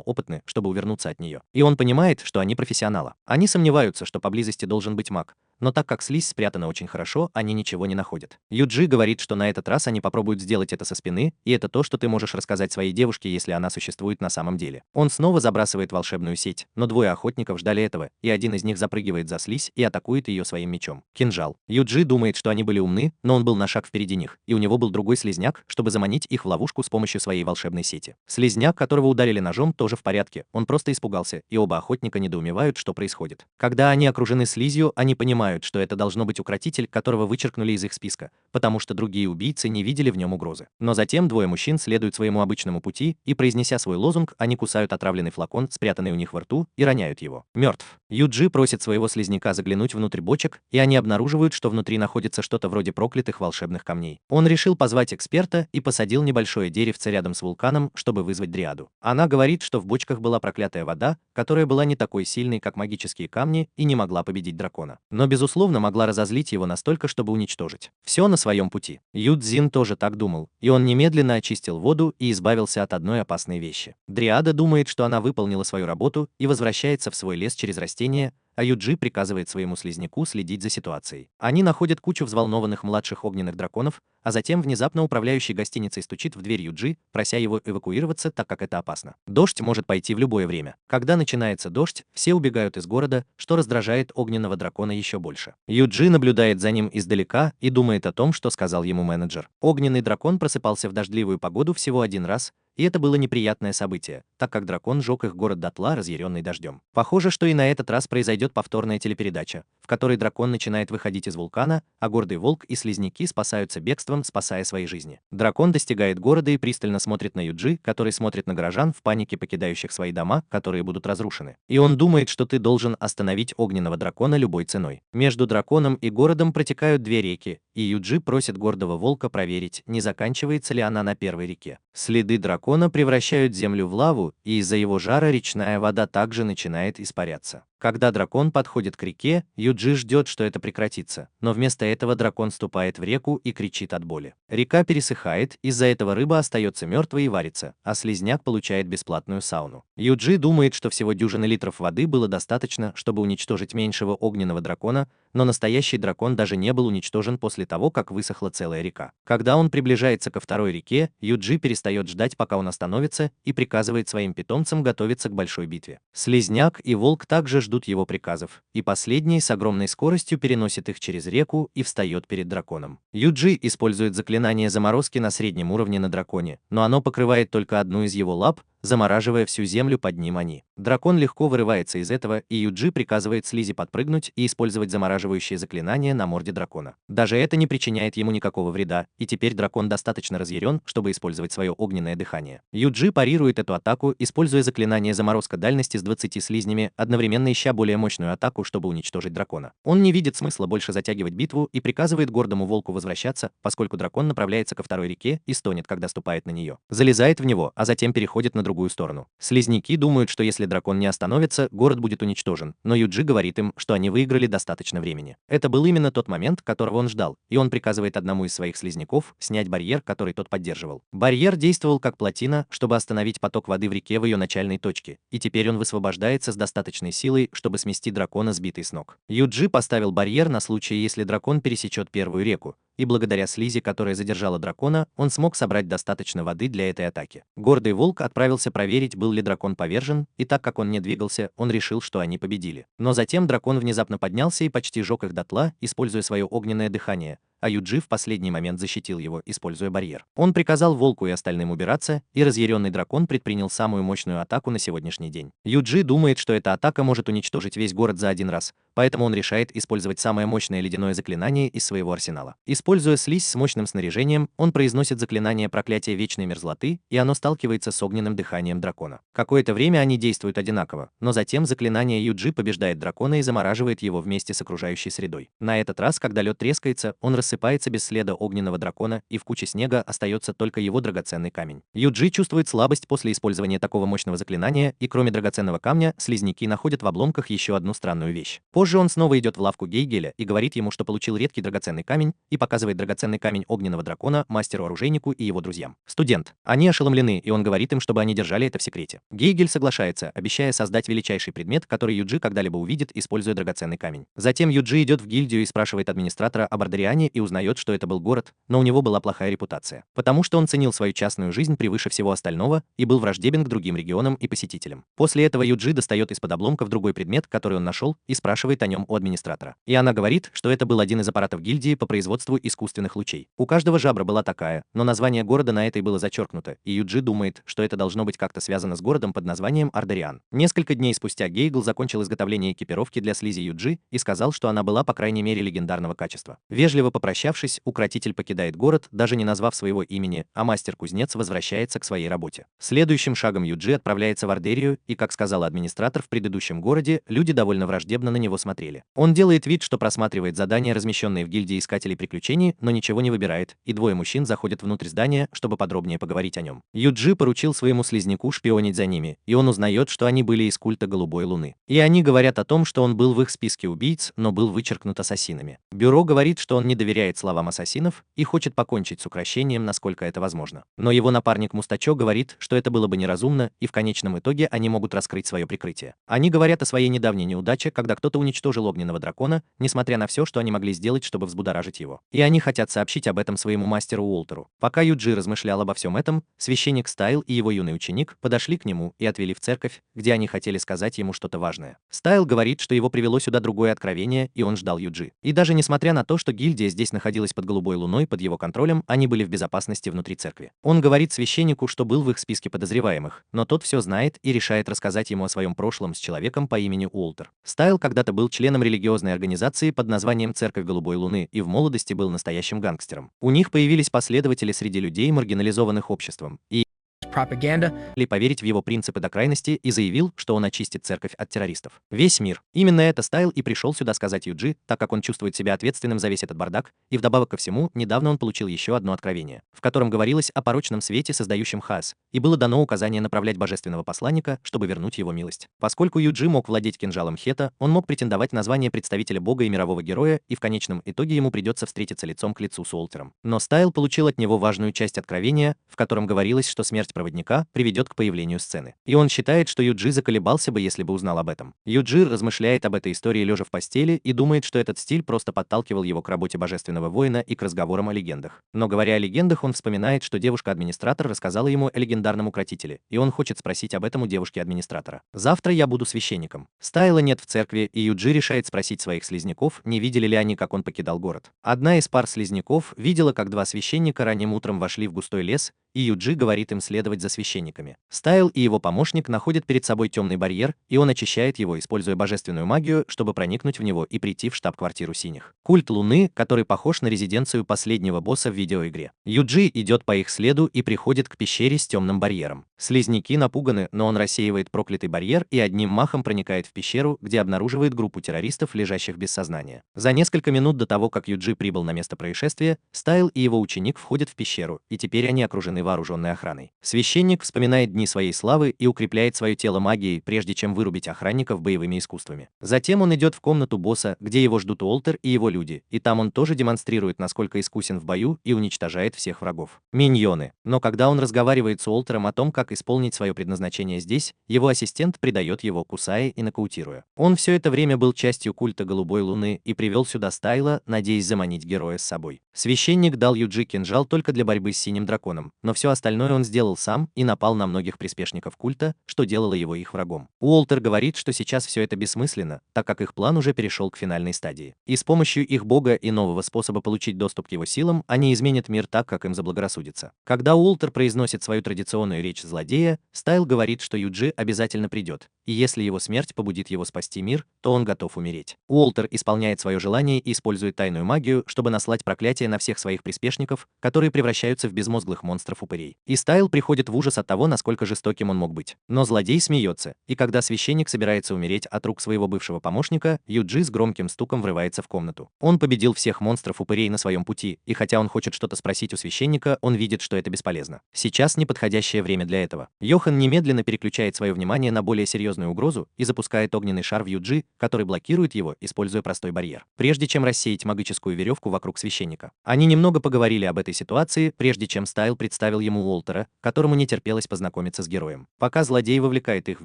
опытны, чтобы увернуться от нее. И он понимает, что они профессионалы. Они сомневаются, что поблизости должен быть маг, но так как слизь спрятана очень хорошо, они ничего не находят. Юджи говорит, что на этот раз они попробуют сделать это со спины, и это то, что ты можешь рассказать своей девушке, если она существует на самом деле. Он снова забрасывает волшебную сеть, но двое охотников ждали этого, и один из них запрыгивает за слизь и атакует ее своим мечом. Кинжал. Юджи думает, что они были умны, но он был на шаг впереди них, и у него был другой слизняк, чтобы заманить их в ловушку с помощью своей волшебной сети. Слизняк, которого ударили ножом, тоже в порядке, он просто испугался, и оба охотника недоумевают, что происходит. Когда они окружены слизью, они понимают, что это должно быть укротитель, которого вычеркнули из их списка, потому что другие убийцы не видели в нем угрозы. Но затем двое мужчин следуют своему обычному пути, и, произнеся свой лозунг, они кусают отравленный флакон, спрятанный у них во рту, и роняют его. Мертв. Юджи просит своего слизняка заглянуть внутрь бочек, и они обнаруживают, что внутри находится что-то вроде проклятых волшебных камней. Он решил позвать эксперта и посадил небольшое деревце рядом с вулканом, чтобы вызвать дриаду. Она говорит, что в бочках была проклятая вода, которая была не такой сильной, как магические камни, и не могла победить дракона. Но, безусловно, могла разозлить его настолько, чтобы уничтожить. Все на своем пути. Юдзин тоже так думал, и он немедленно очистил воду и избавился от одной опасной вещи. Дриада думает, что она выполнила свою работу и возвращается в свой лес через растения, а Юджи приказывает своему слизняку следить за ситуацией. Они находят кучу взволнованных младших огненных драконов, а затем внезапно управляющий гостиницей стучит в дверь Юджи, прося его эвакуироваться, так как это опасно. Дождь может пойти в любое время. Когда начинается дождь, все убегают из города, что раздражает огненного дракона еще больше. Юджи наблюдает за ним издалека и думает о том, что сказал ему менеджер. Огненный дракон просыпался в дождливую погоду всего один раз, и это было неприятное событие, так как дракон сжег их город дотла, разъяренный дождем. Похоже, что и на этот раз произойдет повторная телепередача, в которой дракон начинает выходить из вулкана, а гордый волк и слизняки спасаются бегством, спасая свои жизни. Дракон достигает города и пристально смотрит на Юджи, который смотрит на горожан в панике, покидающих свои дома, которые будут разрушены. И он думает, что ты должен остановить огненного дракона любой ценой. Между драконом и городом протекают две реки, и Юджи просит гордого волка проверить, не заканчивается ли она на первой реке. Следы дракона превращают землю в лаву, и из-за его жара речная вода также начинает испаряться. Когда дракон подходит к реке, Юджи ждет, что это прекратится, но вместо этого дракон ступает в реку и кричит от боли. Река пересыхает, из-за этого рыба остается мертвой и варится, а слизняк получает бесплатную сауну. Юджи думает, что всего дюжины литров воды было достаточно, чтобы уничтожить меньшего огненного дракона, но настоящий дракон даже не был уничтожен после того, как высохла целая река. Когда он приближается ко второй реке, Юджи перестает ждать, пока он остановится, и приказывает своим питомцам готовиться к большой битве. Слизняк и волк также ждут его приказов, и последний с огромной скоростью переносит их через реку и встает перед драконом. Юджи использует заклинание заморозки на среднем уровне на драконе, но оно покрывает только одну из его лап, замораживая всю землю под ним они. Дракон легко вырывается из этого, и Юджи приказывает слизи подпрыгнуть и использовать замораживающее заклинание на морде дракона. Даже это не причиняет ему никакого вреда, и теперь дракон достаточно разъярен, чтобы использовать свое огненное дыхание. Юджи парирует эту атаку, используя заклинание заморозка дальности с 20 слизнями, одновременно ища более мощную атаку, чтобы уничтожить дракона. Он не видит смысла больше затягивать битву и приказывает гордому волку возвращаться, поскольку дракон направляется ко второй реке и стонет, когда ступает на нее. Залезает в него, а затем переходит на другую другую сторону. Слизняки думают, что если дракон не остановится, город будет уничтожен, но Юджи говорит им, что они выиграли достаточно времени. Это был именно тот момент, которого он ждал, и он приказывает одному из своих слизняков снять барьер, который тот поддерживал. Барьер действовал как плотина, чтобы остановить поток воды в реке в ее начальной точке, и теперь он высвобождается с достаточной силой, чтобы смести дракона, сбитый с ног. Юджи поставил барьер на случай, если дракон пересечет первую реку, и благодаря слизи, которая задержала дракона, он смог собрать достаточно воды для этой атаки. Гордый волк отправился проверить, был ли дракон повержен, и так как он не двигался, он решил, что они победили. Но затем дракон внезапно поднялся и почти сжег их дотла, используя свое огненное дыхание, а Юджи в последний момент защитил его, используя барьер. Он приказал волку и остальным убираться, и разъяренный дракон предпринял самую мощную атаку на сегодняшний день. Юджи думает, что эта атака может уничтожить весь город за один раз, поэтому он решает использовать самое мощное ледяное заклинание из своего арсенала. Используя слизь с мощным снаряжением, он произносит заклинание проклятия вечной мерзлоты, и оно сталкивается с огненным дыханием дракона. Какое-то время они действуют одинаково, но затем заклинание Юджи побеждает дракона и замораживает его вместе с окружающей средой. На этот раз, когда лед трескается, он рассыпается без следа огненного дракона, и в куче снега остается только его драгоценный камень. Юджи чувствует слабость после использования такого мощного заклинания, и кроме драгоценного камня, слизняки находят в обломках еще одну странную вещь. Позже он снова идет в лавку Гейгеля и говорит ему, что получил редкий драгоценный камень, и показывает драгоценный камень огненного дракона мастеру-оружейнику и его друзьям. Студент. Они ошеломлены, и он говорит им, чтобы они держали это в секрете. Гейгель соглашается, обещая создать величайший предмет, который Юджи когда-либо увидит, используя драгоценный камень. Затем Юджи идет в гильдию и спрашивает администратора об Ардариане и узнает, что это был город, но у него была плохая репутация, потому что он ценил свою частную жизнь превыше всего остального и был враждебен к другим регионам и посетителям. После этого Юджи достает из-под обломков другой предмет, который он нашел, и спрашивает о нем у администратора. И она говорит, что это был один из аппаратов гильдии по производству искусственных лучей. У каждого жабра была такая, но название города на этой было зачеркнуто, и Юджи думает, что это должно быть как-то связано с городом под названием Ардариан. Несколько дней спустя Гейгл закончил изготовление экипировки для слизи Юджи и сказал, что она была по крайней мере легендарного качества. Вежливо попрощавшись, укротитель покидает город, даже не назвав своего имени, а мастер-кузнец возвращается к своей работе. Следующим шагом Юджи отправляется в Ардерию, и, как сказал администратор, в предыдущем городе люди довольно враждебно на него смотрели. Он делает вид, что просматривает задания, размещенные в гильдии искателей приключений, но ничего не выбирает, и двое мужчин заходят внутрь здания, чтобы подробнее поговорить о нем. Юджи поручил своему слизняку шпионить за ними, и он узнает, что они были из культа Голубой Луны. И они говорят о том, что он был в их списке убийц, но был вычеркнут ассасинами. Бюро говорит, что он не доверяет словам ассасинов и хочет покончить с укрощением, насколько это возможно. Но его напарник Мустачо говорит, что это было бы неразумно, и в конечном итоге они могут раскрыть свое прикрытие. Они говорят о своей недавней неудаче, когда кто-то уничтожил огненного дракона, несмотря на все, что они могли сделать, чтобы взбудоражить его. И они хотят сообщить об этом своему мастеру Уолтеру. Пока Юджи размышлял обо всем этом, священник Стайл и его юный ученик подошли к нему и отвели в церковь, где они хотели сказать ему что-то важное. Стайл говорит, что его привело сюда другое откровение, и он ждал Юджи. И даже несмотря на то, что гильдия здесь находилась под Голубой Луной, под его контролем, они были в безопасности внутри церкви. Он говорит священнику, что был в их списке подозреваемых, но тот все знает и решает рассказать ему о своем прошлом с человеком по имени Уолтер. Стайл когда-то был членом религиозной организации под названием Церковь Голубой Луны и в молодости был настоящим гангстером. У них появились последователи среди людей, маргинализованных обществом, и propaganda. Ли поверить в его принципы до крайности и заявил, что он очистит церковь от террористов. Весь мир. Именно это Стайл и пришел сюда сказать Юджи, так как он чувствует себя ответственным за весь этот бардак, и вдобавок ко всему, недавно он получил еще одно откровение, в котором говорилось о порочном свете, создающем хаос, и было дано указание направлять божественного посланника, чтобы вернуть его милость. Поскольку Юджи мог владеть кинжалом Хета, он мог претендовать на звание представителя бога и мирового героя, и в конечном итоге ему придется встретиться лицом к лицу с Уолтером. Но Стайл получил от него важную часть откровения, в котором говорилось, что смерть проводника приведет к появлению сцены. И он считает, что Юджи заколебался бы, если бы узнал об этом. Юджи размышляет об этой истории лежа в постели и думает, что этот стиль просто подталкивал его к работе божественного воина и к разговорам о легендах. Но говоря о легендах, он вспоминает, что девушка-администратор рассказала ему о легендарном укротителе, и он хочет спросить об этом у девушки-администратора. «Завтра я буду священником». Стайла нет в церкви, и Юджи решает спросить своих слизняков, не видели ли они, как он покидал город. Одна из пар слизняков видела, как два священника ранним утром вошли в густой лес, и Юджи говорит им следовать за священниками. Стайл и его помощник находят перед собой темный барьер, и он очищает его, используя божественную магию, чтобы проникнуть в него и прийти в штаб-квартиру синих. Культ Луны, который похож на резиденцию последнего босса в видеоигре. Юджи идет по их следу и приходит к пещере с темным барьером. Слизняки напуганы, но он рассеивает проклятый барьер и одним махом проникает в пещеру, где обнаруживает группу террористов, лежащих без сознания. За несколько минут до того, как Юджи прибыл на место происшествия, Стайл и его ученик входят в пещеру, и теперь они окружены обеспечены вооруженной охраной. Священник вспоминает дни своей славы и укрепляет свое тело магией, прежде чем вырубить охранников боевыми искусствами. Затем он идет в комнату босса, где его ждут Уолтер и его люди, и там он тоже демонстрирует, насколько искусен в бою и уничтожает всех врагов. Миньоны. Но когда он разговаривает с Уолтером о том, как исполнить свое предназначение здесь, его ассистент предает его, кусая и нокаутируя. Он все это время был частью культа Голубой Луны и привел сюда Стайла, надеясь заманить героя с собой. Священник дал Юджи кинжал только для борьбы с Синим Драконом, но все остальное он сделал сам и напал на многих приспешников культа, что делало его их врагом. Уолтер говорит, что сейчас все это бессмысленно, так как их план уже перешел к финальной стадии. И с помощью их бога и нового способа получить доступ к его силам, они изменят мир так, как им заблагорассудится. Когда Уолтер произносит свою традиционную речь злодея, Стайл говорит, что Юджи обязательно придет, и если его смерть побудит его спасти мир, то он готов умереть. Уолтер исполняет свое желание и использует тайную магию, чтобы наслать проклятие на всех своих приспешников, которые превращаются в безмозглых монстров-упырей. И Стайл приходит в ужас от того, насколько жестоким он мог быть. Но злодей смеется, и когда священник собирается умереть от рук своего бывшего помощника, Юджи с громким стуком врывается в комнату. Он победил всех монстров-упырей на своем пути, и хотя он хочет что-то спросить у священника, он видит, что это бесполезно. Сейчас неподходящее время для этого. Йохан немедленно переключает свое внимание на более серьезную угрозу и запускает огненный шар в Юджи, который блокирует его, используя простой барьер, прежде чем рассеять магическую веревку вокруг священника. Они немного поговорили об этой ситуации, прежде чем Стайл представил ему Уолтера, которому не терпелось познакомиться с героем. Пока злодей вовлекает их в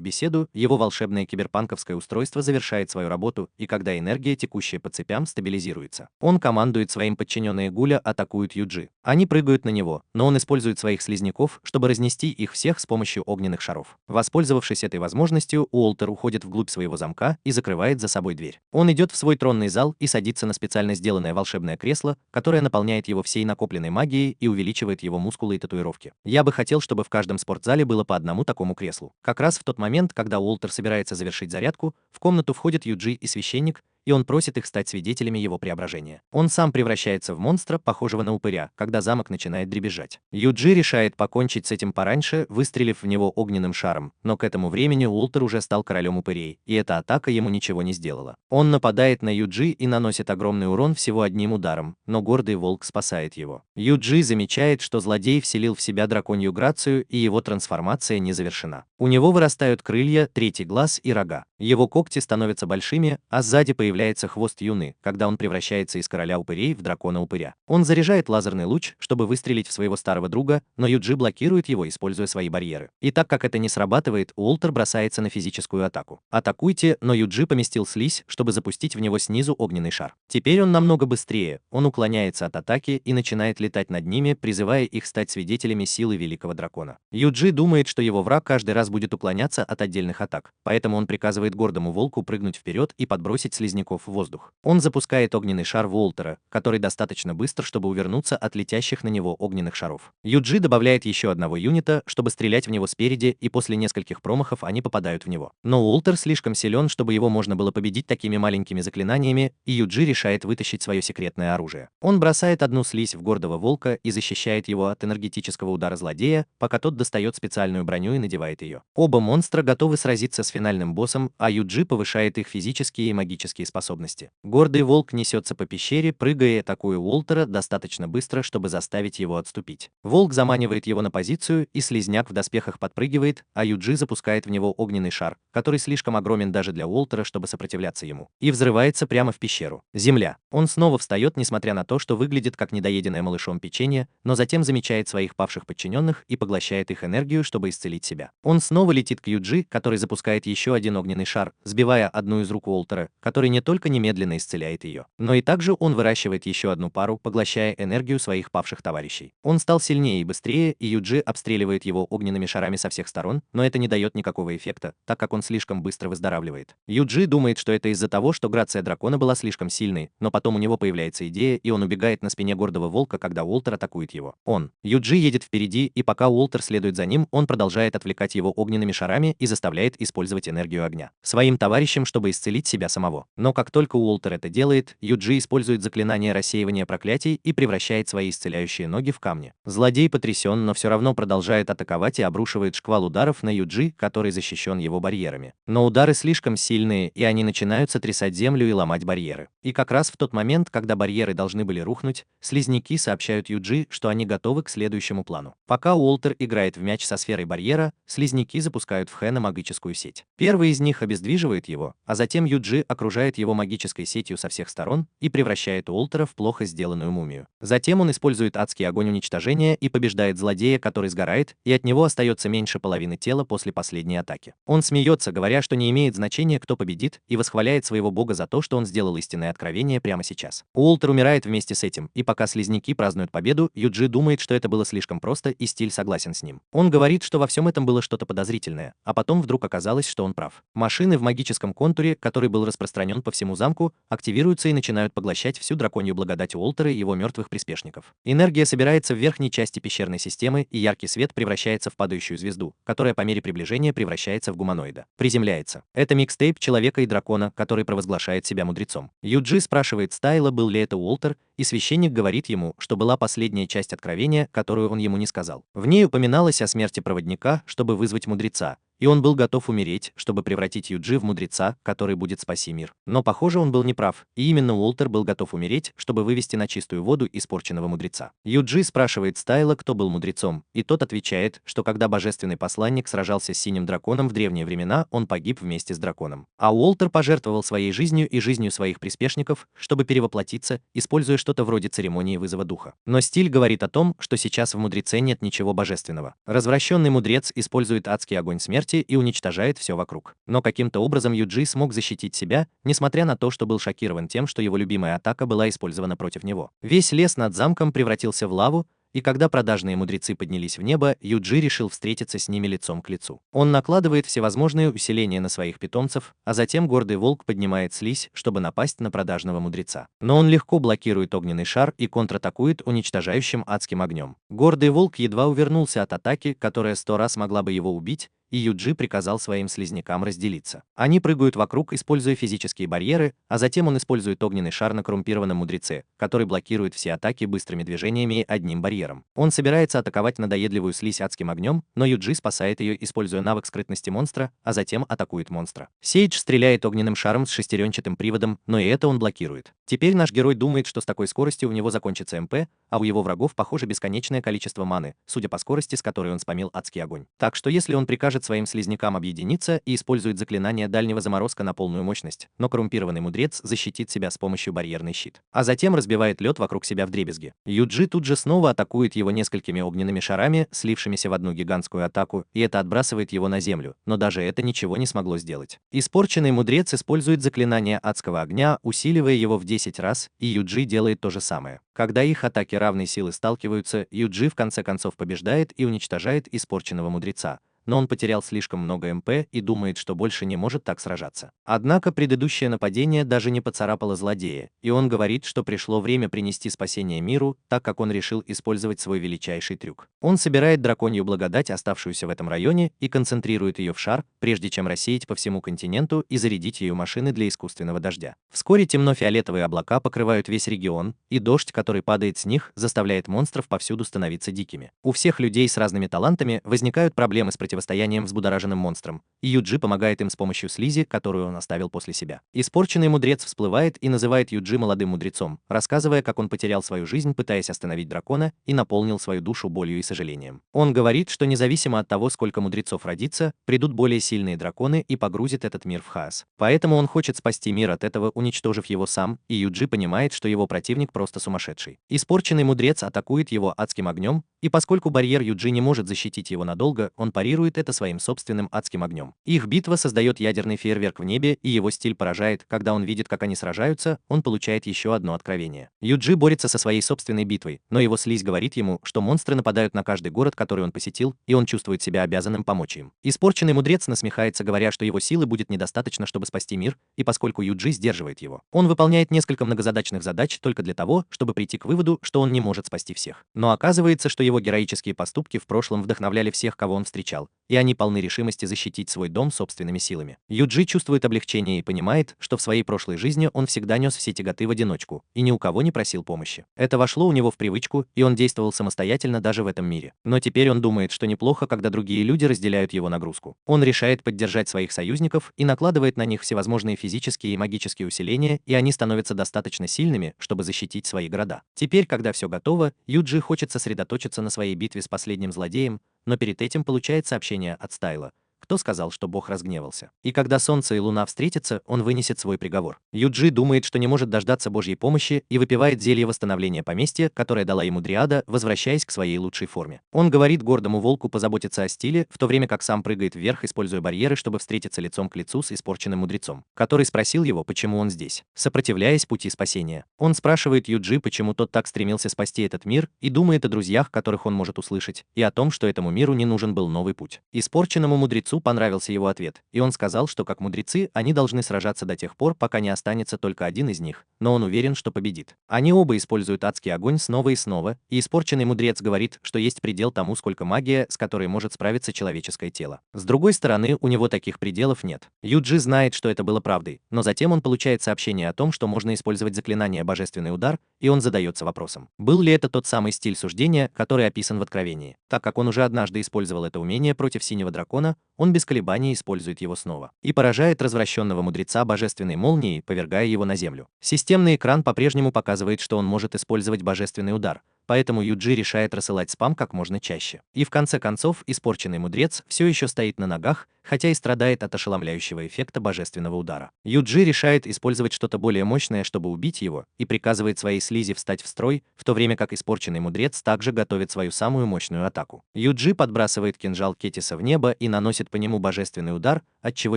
беседу, его волшебное киберпанковское устройство завершает свою работу, и когда энергия, текущая по цепям, стабилизируется, он командует своим подчиненные Гуля атакуют Юджи. Они прыгают на него, но он использует своих слизняков, чтобы разнести их всех с помощью огненных шаров. Воспользовавшись этой возможностью, Уолтер уходит вглубь своего замка и закрывает за собой дверь. Он идет в свой тронный зал и садится на специально сделанное волшебное кресло, которое наполняет его всей накопленной магией и увеличивает его мускулы и татуировки. Я бы хотел, чтобы в каждом спортзале было по одному такому креслу. Как раз в тот момент, когда Уолтер собирается завершить зарядку, в комнату входят Юджи и священник, и он просит их стать свидетелями его преображения. Он сам превращается в монстра, похожего на упыря, когда замок начинает дребезжать. Юджи решает покончить с этим пораньше, выстрелив в него огненным шаром, но к этому времени Уолтер уже стал королем упырей, и эта атака ему ничего не сделала. Он нападает на Юджи и наносит огромный урон всего одним ударом, но гордый волк спасает его. Юджи замечает, что злодей вселил в себя драконью грацию, и его трансформация не завершена. У него вырастают крылья, третий глаз и рога. Его когти становятся большими, а сзади появляется хвост Юны, когда он превращается из короля упырей в дракона-упыря. Он заряжает лазерный луч, чтобы выстрелить в своего старого друга, но Юджи блокирует его, используя свои барьеры. И так как это не срабатывает, Уолтер бросается на физическую атаку. Атакуйте, но Юджи поместил слизь, чтобы запустить в него снизу огненный шар. Теперь он намного быстрее, он уклоняется от атаки и начинает летать над ними, призывая их стать свидетелями силы великого дракона. Юджи думает, что его враг каждый раз будет уклоняться от отдельных атак, поэтому он приказывает гордому волку прыгнуть вперед и подбросить слизняков в воздух. Он запускает огненный шар в Уолтера, который достаточно быстр, чтобы увернуться от летящих на него огненных шаров. Юджи добавляет еще одного юнита, чтобы стрелять в него спереди, и после нескольких промахов они попадают в него. Но Уолтер слишком силен, чтобы его можно было победить такими маленькими заклинаниями, и Юджи решает вытащить свое секретное оружие. Он бросает одну слизь в гордого волка и защищает его от энергетического удара злодея, пока тот достает специальную броню и надевает ее. Оба монстра готовы сразиться с финальным боссом, а Юджи повышает их физические и магические способности. Гордый волк несется по пещере, прыгая и атакуя Уолтера достаточно быстро, чтобы заставить его отступить. Волк заманивает его на позицию, и слизняк в доспехах подпрыгивает, а Юджи запускает в него огненный шар, который слишком огромен даже для Уолтера, чтобы сопротивляться ему, и взрывается прямо в пещеру. Земля. Он снова встает, несмотря на то, что выглядит как недоеденное малышом печенье, но затем замечает своих павших подчиненных и поглощает их энергию, чтобы исцелить себя. Он снова летит к Юджи, который запускает еще один огненный шар, сбивая одну из рук Уолтера, который не только немедленно исцеляет ее, но и также он выращивает еще одну пару, поглощая энергию своих павших товарищей. Он стал сильнее и быстрее, и Юджи обстреливает его огненными шарами со всех сторон, но это не дает никакого эффекта, так как он слишком быстро выздоравливает. Юджи думает, что это из-за того, что грация дракона была слишком сильной, но потом у него появляется идея, и он убегает на спине гордого волка, когда Уолтер атакует его. Юджи едет впереди, и пока Уолтер следует за ним, он продолжает отвлекать его огненными шарами и заставляет использовать энергию огня своим товарищам, чтобы исцелить себя самого. Но Но как только Уолтер это делает, Юджи использует заклинание рассеивания проклятий и превращает свои исцеляющие ноги в камни. Злодей потрясен, но все равно продолжает атаковать и обрушивает шквал ударов на Юджи, который защищен его барьерами. Но удары слишком сильные, и они начинают сотрясать землю и ломать барьеры. И как раз в тот момент, когда барьеры должны были рухнуть, слизняки сообщают Юджи, что они готовы к следующему плану. Пока Уолтер играет в мяч со сферой барьера, слизняки запускают в Хэна магическую сеть. Первый из них обездвиживает его, а затем Юджи окружает его магической сетью со всех сторон и превращает Уолтера в плохо сделанную мумию. Затем он использует адский огонь уничтожения и побеждает злодея, который сгорает, и от него остается меньше половины тела после последней атаки. Он смеется, говоря, что не имеет значения, кто победит, и восхваляет своего бога за то, что он сделал истинное откровение прямо сейчас. Уолтер умирает вместе с этим, и пока слизняки празднуют победу, Юджи думает, что это было слишком просто, и стиль согласен с ним. Он говорит, что во всем этом было что-то подозрительное, а потом вдруг оказалось, что он прав. Машины в магическом контуре, который был распространен по всему замку, активируются и начинают поглощать всю драконью благодать Уолтера и его мертвых приспешников. Энергия собирается в верхней части пещерной системы, и яркий свет превращается в падающую звезду, которая по мере приближения превращается в гуманоида. Приземляется. Это микстейп человека и дракона, который провозглашает себя мудрецом. Юджи спрашивает Стайла, был ли это Уолтер, и священник говорит ему, что была последняя часть откровения, которую он ему не сказал. В ней упоминалось о смерти проводника, чтобы вызвать мудреца, и он был готов умереть, чтобы превратить Юджи в мудреца, который будет спасти мир. Но, похоже, он был неправ, и именно Уолтер был готов умереть, чтобы вывести на чистую воду испорченного мудреца. Юджи спрашивает Стайла, кто был мудрецом, и тот отвечает, что когда божественный посланник сражался с синим драконом в древние времена, он погиб вместе с драконом. А Уолтер пожертвовал своей жизнью и жизнью своих приспешников, чтобы перевоплотиться, используя что-то вроде церемонии вызова духа. Но стиль говорит о том, что сейчас в мудреце нет ничего божественного. Развращенный мудрец использует адский огонь смерти и уничтожает все вокруг. Но каким-то образом Юджи смог защитить себя, несмотря на то, что был шокирован тем, что его любимая атака была использована против него. Весь лес над замком превратился в лаву, и когда продажные мудрецы поднялись в небо, Юджи решил встретиться с ними лицом к лицу. Он накладывает всевозможные усиления на своих питомцев, а затем гордый волк поднимает слизь, чтобы напасть на продажного мудреца. Но он легко блокирует огненный шар и контратакует уничтожающим адским огнем. Гордый волк едва увернулся от атаки, которая 100 раз могла бы его убить, и Юджи приказал своим слизнякам разделиться. Они прыгают вокруг, используя физические барьеры, а затем он использует огненный шар на коррумпированном мудреце, который блокирует все атаки быстрыми движениями и одним барьером. Он собирается атаковать надоедливую слизь адским огнем, но Юджи спасает ее, используя навык скрытности монстра, а затем атакует монстра. Сейдж стреляет огненным шаром с шестеренчатым приводом, но и это он блокирует. Теперь наш герой думает, что с такой скоростью у него закончится МП, а у его врагов, похоже, бесконечное количество маны, судя по скорости, с которой он спамил адский огонь. Так что если он прикажет своим слизнякам объединиться и использует заклинание дальнего заморозка на полную мощность, но коррумпированный мудрец защитит себя с помощью барьерный щит, а затем разбивает лед вокруг себя вдребезги. Юджи тут же снова атакует его несколькими огненными шарами, слившимися в одну гигантскую атаку, и это отбрасывает его на землю, но даже это ничего не смогло сделать. Испорченный мудрец использует заклинание адского огня, усиливая его в 10 раз, и Юджи делает то же самое. Когда их атаки равной силы сталкиваются, Юджи в конце концов побеждает и уничтожает испорченного мудреца. Но он потерял слишком много МП и думает, что больше не может так сражаться. Однако предыдущее нападение даже не поцарапало злодея, и он говорит, что пришло время принести спасение миру, так как он решил использовать свой величайший трюк. Он собирает драконью благодать, оставшуюся в этом районе, и концентрирует ее в шар, прежде чем рассеять по всему континенту и зарядить ею машины для искусственного дождя. Вскоре темно-фиолетовые облака покрывают весь регион, и дождь, который падает с них, заставляет монстров повсюду становиться дикими. У всех людей с разными талантами возникают проблемы с противостоянием взбудораженным монстрам, и Юджи помогает им с помощью слизи, которую он оставил после себя. Испорченный мудрец всплывает и называет Юджи молодым мудрецом, рассказывая, как он потерял свою жизнь, пытаясь остановить дракона, и наполнил свою душу болью и сожалением. Он говорит, что независимо от того, сколько мудрецов родится, придут более сильные драконы и погрузят этот мир в хаос. Поэтому он хочет спасти мир от этого, уничтожив его сам, и Юджи понимает, что его противник просто сумасшедший. Испорченный мудрец атакует его адским огнем, и поскольку барьер Юджи не может защитить его надолго, он парирует это своим собственным адским огнем. Их битва создает ядерный фейерверк в небе, и его стиль поражает. Когда он видит, как они сражаются, он получает еще одно откровение. Юджи борется со своей собственной битвой, но его слизь говорит ему, что монстры нападают на каждый город, который он посетил, и он чувствует себя обязанным помочь им. Испорченный мудрец насмехается, говоря, что его силы будет недостаточно, чтобы спасти мир, и поскольку Юджи сдерживает его, он выполняет несколько многозадачных задач только для того, чтобы прийти к выводу, что он не может спасти всех. Но оказывается, что его героические поступки в прошлом вдохновляли всех, кого он встречал, и они полны решимости защитить свой дом собственными силами. Юджи чувствует облегчение и понимает, что в своей прошлой жизни он всегда нес все тяготы в одиночку и ни у кого не просил помощи. Это вошло у него в привычку, и он действовал самостоятельно даже в этом мире. Но теперь он думает, что неплохо, когда другие люди разделяют его нагрузку. Он решает поддержать своих союзников и накладывает на них всевозможные физические и магические усиления, и они становятся достаточно сильными, чтобы защитить свои города. Теперь, когда все готово, Юджи хочет сосредоточиться на своей битве с последним злодеем, но перед этим получает сообщение от Стайла, кто сказал, что Бог разгневался. И когда Солнце и Луна встретятся, он вынесет свой приговор. Юджи думает, что не может дождаться Божьей помощи и выпивает зелье восстановления поместья, которое дала ему Дриада, возвращаясь к своей лучшей форме. Он говорит гордому волку позаботиться о стиле, в то время как сам прыгает вверх, используя барьеры, чтобы встретиться лицом к лицу с испорченным мудрецом, который спросил его, почему он здесь, сопротивляясь пути спасения. Он спрашивает Юджи, почему тот так стремился спасти этот мир, и думает о друзьях, которых он может услышать, и о том, что этому миру не нужен был новый путь. Испорченному мудрецу понравился его ответ, и он сказал, что как мудрецы они должны сражаться до тех пор, пока не останется только один из них, но он уверен, что победит. Они оба используют адский огонь снова и снова, и испорченный мудрец говорит, что есть предел тому, сколько магия, с которой может справиться человеческое тело. С другой стороны, у него таких пределов нет. Юджи знает, что это было правдой, но затем он получает сообщение о том, что можно использовать заклинание «Божественный удар», и он задается вопросом, был ли это тот самый стиль суждения, который описан в Откровении. Так как он уже однажды использовал это умение против синего дракона, он без колебаний использует его снова и поражает развращенного мудреца божественной молнией, повергая его на землю. Системный экран по-прежнему показывает, что он может использовать божественный удар, поэтому Юджи решает рассылать спам как можно чаще. И в конце концов, испорченный мудрец все еще стоит на ногах, хотя и страдает от ошеломляющего эффекта божественного удара. Юджи решает использовать что-то более мощное, чтобы убить его, и приказывает своей слизи встать в строй, в то время как испорченный мудрец также готовит свою самую мощную атаку. Юджи подбрасывает кинжал Кетиса в небо и наносит по нему божественный удар, отчего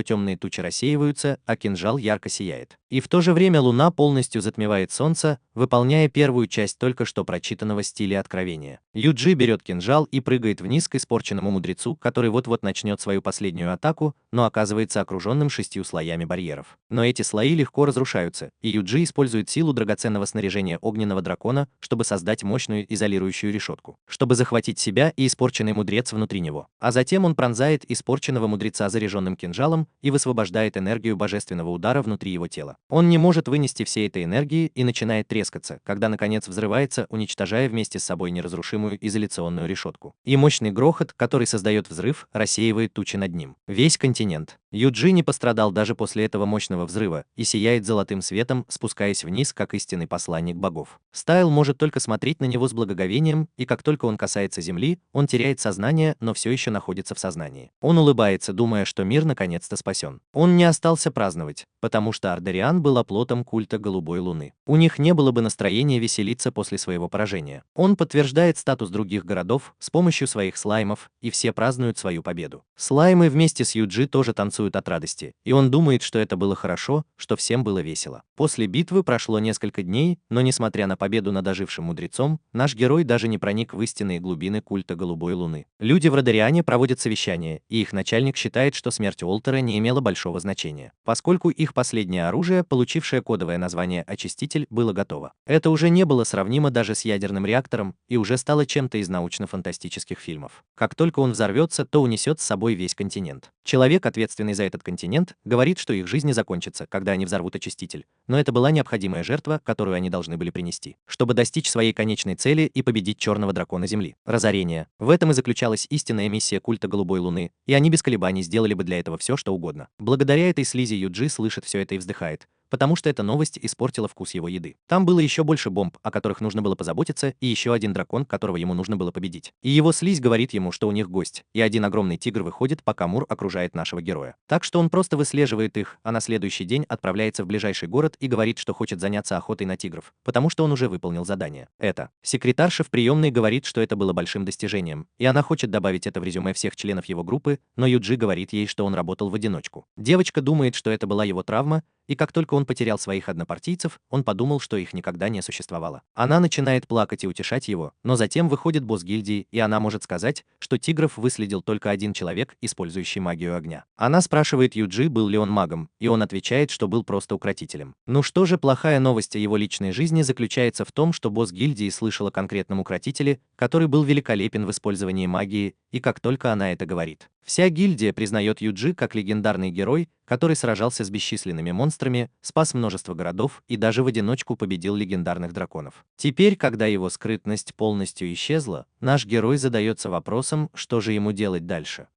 темные тучи рассеиваются, а кинжал ярко сияет. И в то же время луна полностью затмевает солнце, выполняя первую часть только что прочитанного стиля Откровения. Юджи берет кинжал и прыгает вниз к испорченному мудрецу, который вот-вот начнет свою последнюю атаку, но оказывается окруженным 6 слоями барьеров. Но эти слои легко разрушаются, и Юджи использует силу драгоценного снаряжения огненного дракона, чтобы создать мощную изолирующую решетку, чтобы захватить себя и испорченный мудрец внутри него. А затем он пронзает испорченного мудреца заряженным кинжалом и высвобождает энергию божественного удара внутри его тела. Он не может вынести всей этой энергии и начинает трескаться, когда наконец взрывается, уничтожая вместе с собой неразрушимую изоляционную решетку. И мощный грохот, который создает взрыв, рассеивает тучи над ним. Весь континент. Юджи не пострадал даже после этого мощного взрыва и сияет золотым светом, спускаясь вниз, как истинный посланник богов. Стайл может только смотреть на него с благоговением, и как только он касается земли, он теряет сознание, но все еще находится в сознании. Он улыбается, думая, что мир наконец-то спасен. Он не остался праздновать, потому что Ардериан был оплотом культа Голубой Луны. У них не было бы настроения веселиться после своего поражения. Он подтверждает статус других городов с помощью своих слаймов, и все празднуют свою победу. Слаймы вместе с Юджи тоже танцуют от радости, и он думает, что это было хорошо, что всем было весело. После битвы прошло несколько дней, но несмотря на победу над ожившим мудрецом, наш герой даже не проник в истинные глубины культа Голубой Луны. Люди в Родериане проводят совещание, и их начальник считает, что смерть Уолтера не имела большого значения, поскольку их последнее оружие, получившее кодовое название «Очиститель», было готово. Это уже не было сравнимо даже с ядерным реактором и уже стало чем-то из научно-фантастических фильмов. Как только он взорвется, то унесет с собой весь континент. Человек, ответственный за этот континент, говорит, что их жизни закончатся, когда они взорвут Очиститель, но это была необходимая жертва, которую они должны были принести, чтобы достичь своей конечной цели и победить черного дракона Земли. Разорение. В этом и заключалась истинная миссия культа Голубой Луны, и они без колебаний сделали бы для этого все, что угодно. Благодаря этой слизи Юджи слышит все это и вздыхает, потому что эта новость испортила вкус его еды. Там было еще больше бомб, о которых нужно было позаботиться, и еще один дракон, которого ему нужно было победить. И его слизь говорит ему, что у них гость, и один огромный тигр выходит, пока Мур окружает нашего героя. Так что он просто выслеживает их, а на следующий день отправляется в ближайший город и говорит, что хочет заняться охотой на тигров, потому что он уже выполнил задание. Это. Секретарша в приемной говорит, что это было большим достижением, и она хочет добавить это в резюме всех членов его группы, но Юджи говорит ей, что он работал в одиночку. Девочка думает, что это была его травма, и как только он потерял своих однопартийцев, он подумал, что их никогда не существовало. Она начинает плакать и утешать его, но затем выходит босс гильдии, и она может сказать, что тигров выследил только один человек, использующий магию огня. Она спрашивает Юджи, был ли он магом, и он отвечает, что был просто укротителем. Ну что же, плохая новость о его личной жизни заключается в том, что босс гильдии слышал о конкретном укротителе, который был великолепен в использовании магии, и как только она это говорит, Вся гильдия признает Юджи как легендарный герой, который сражался с бесчисленными монстрами, спас множество городов и даже в одиночку победил легендарных драконов. Теперь, когда его скрытность полностью исчезла, наш герой задается вопросом, что же ему делать дальше.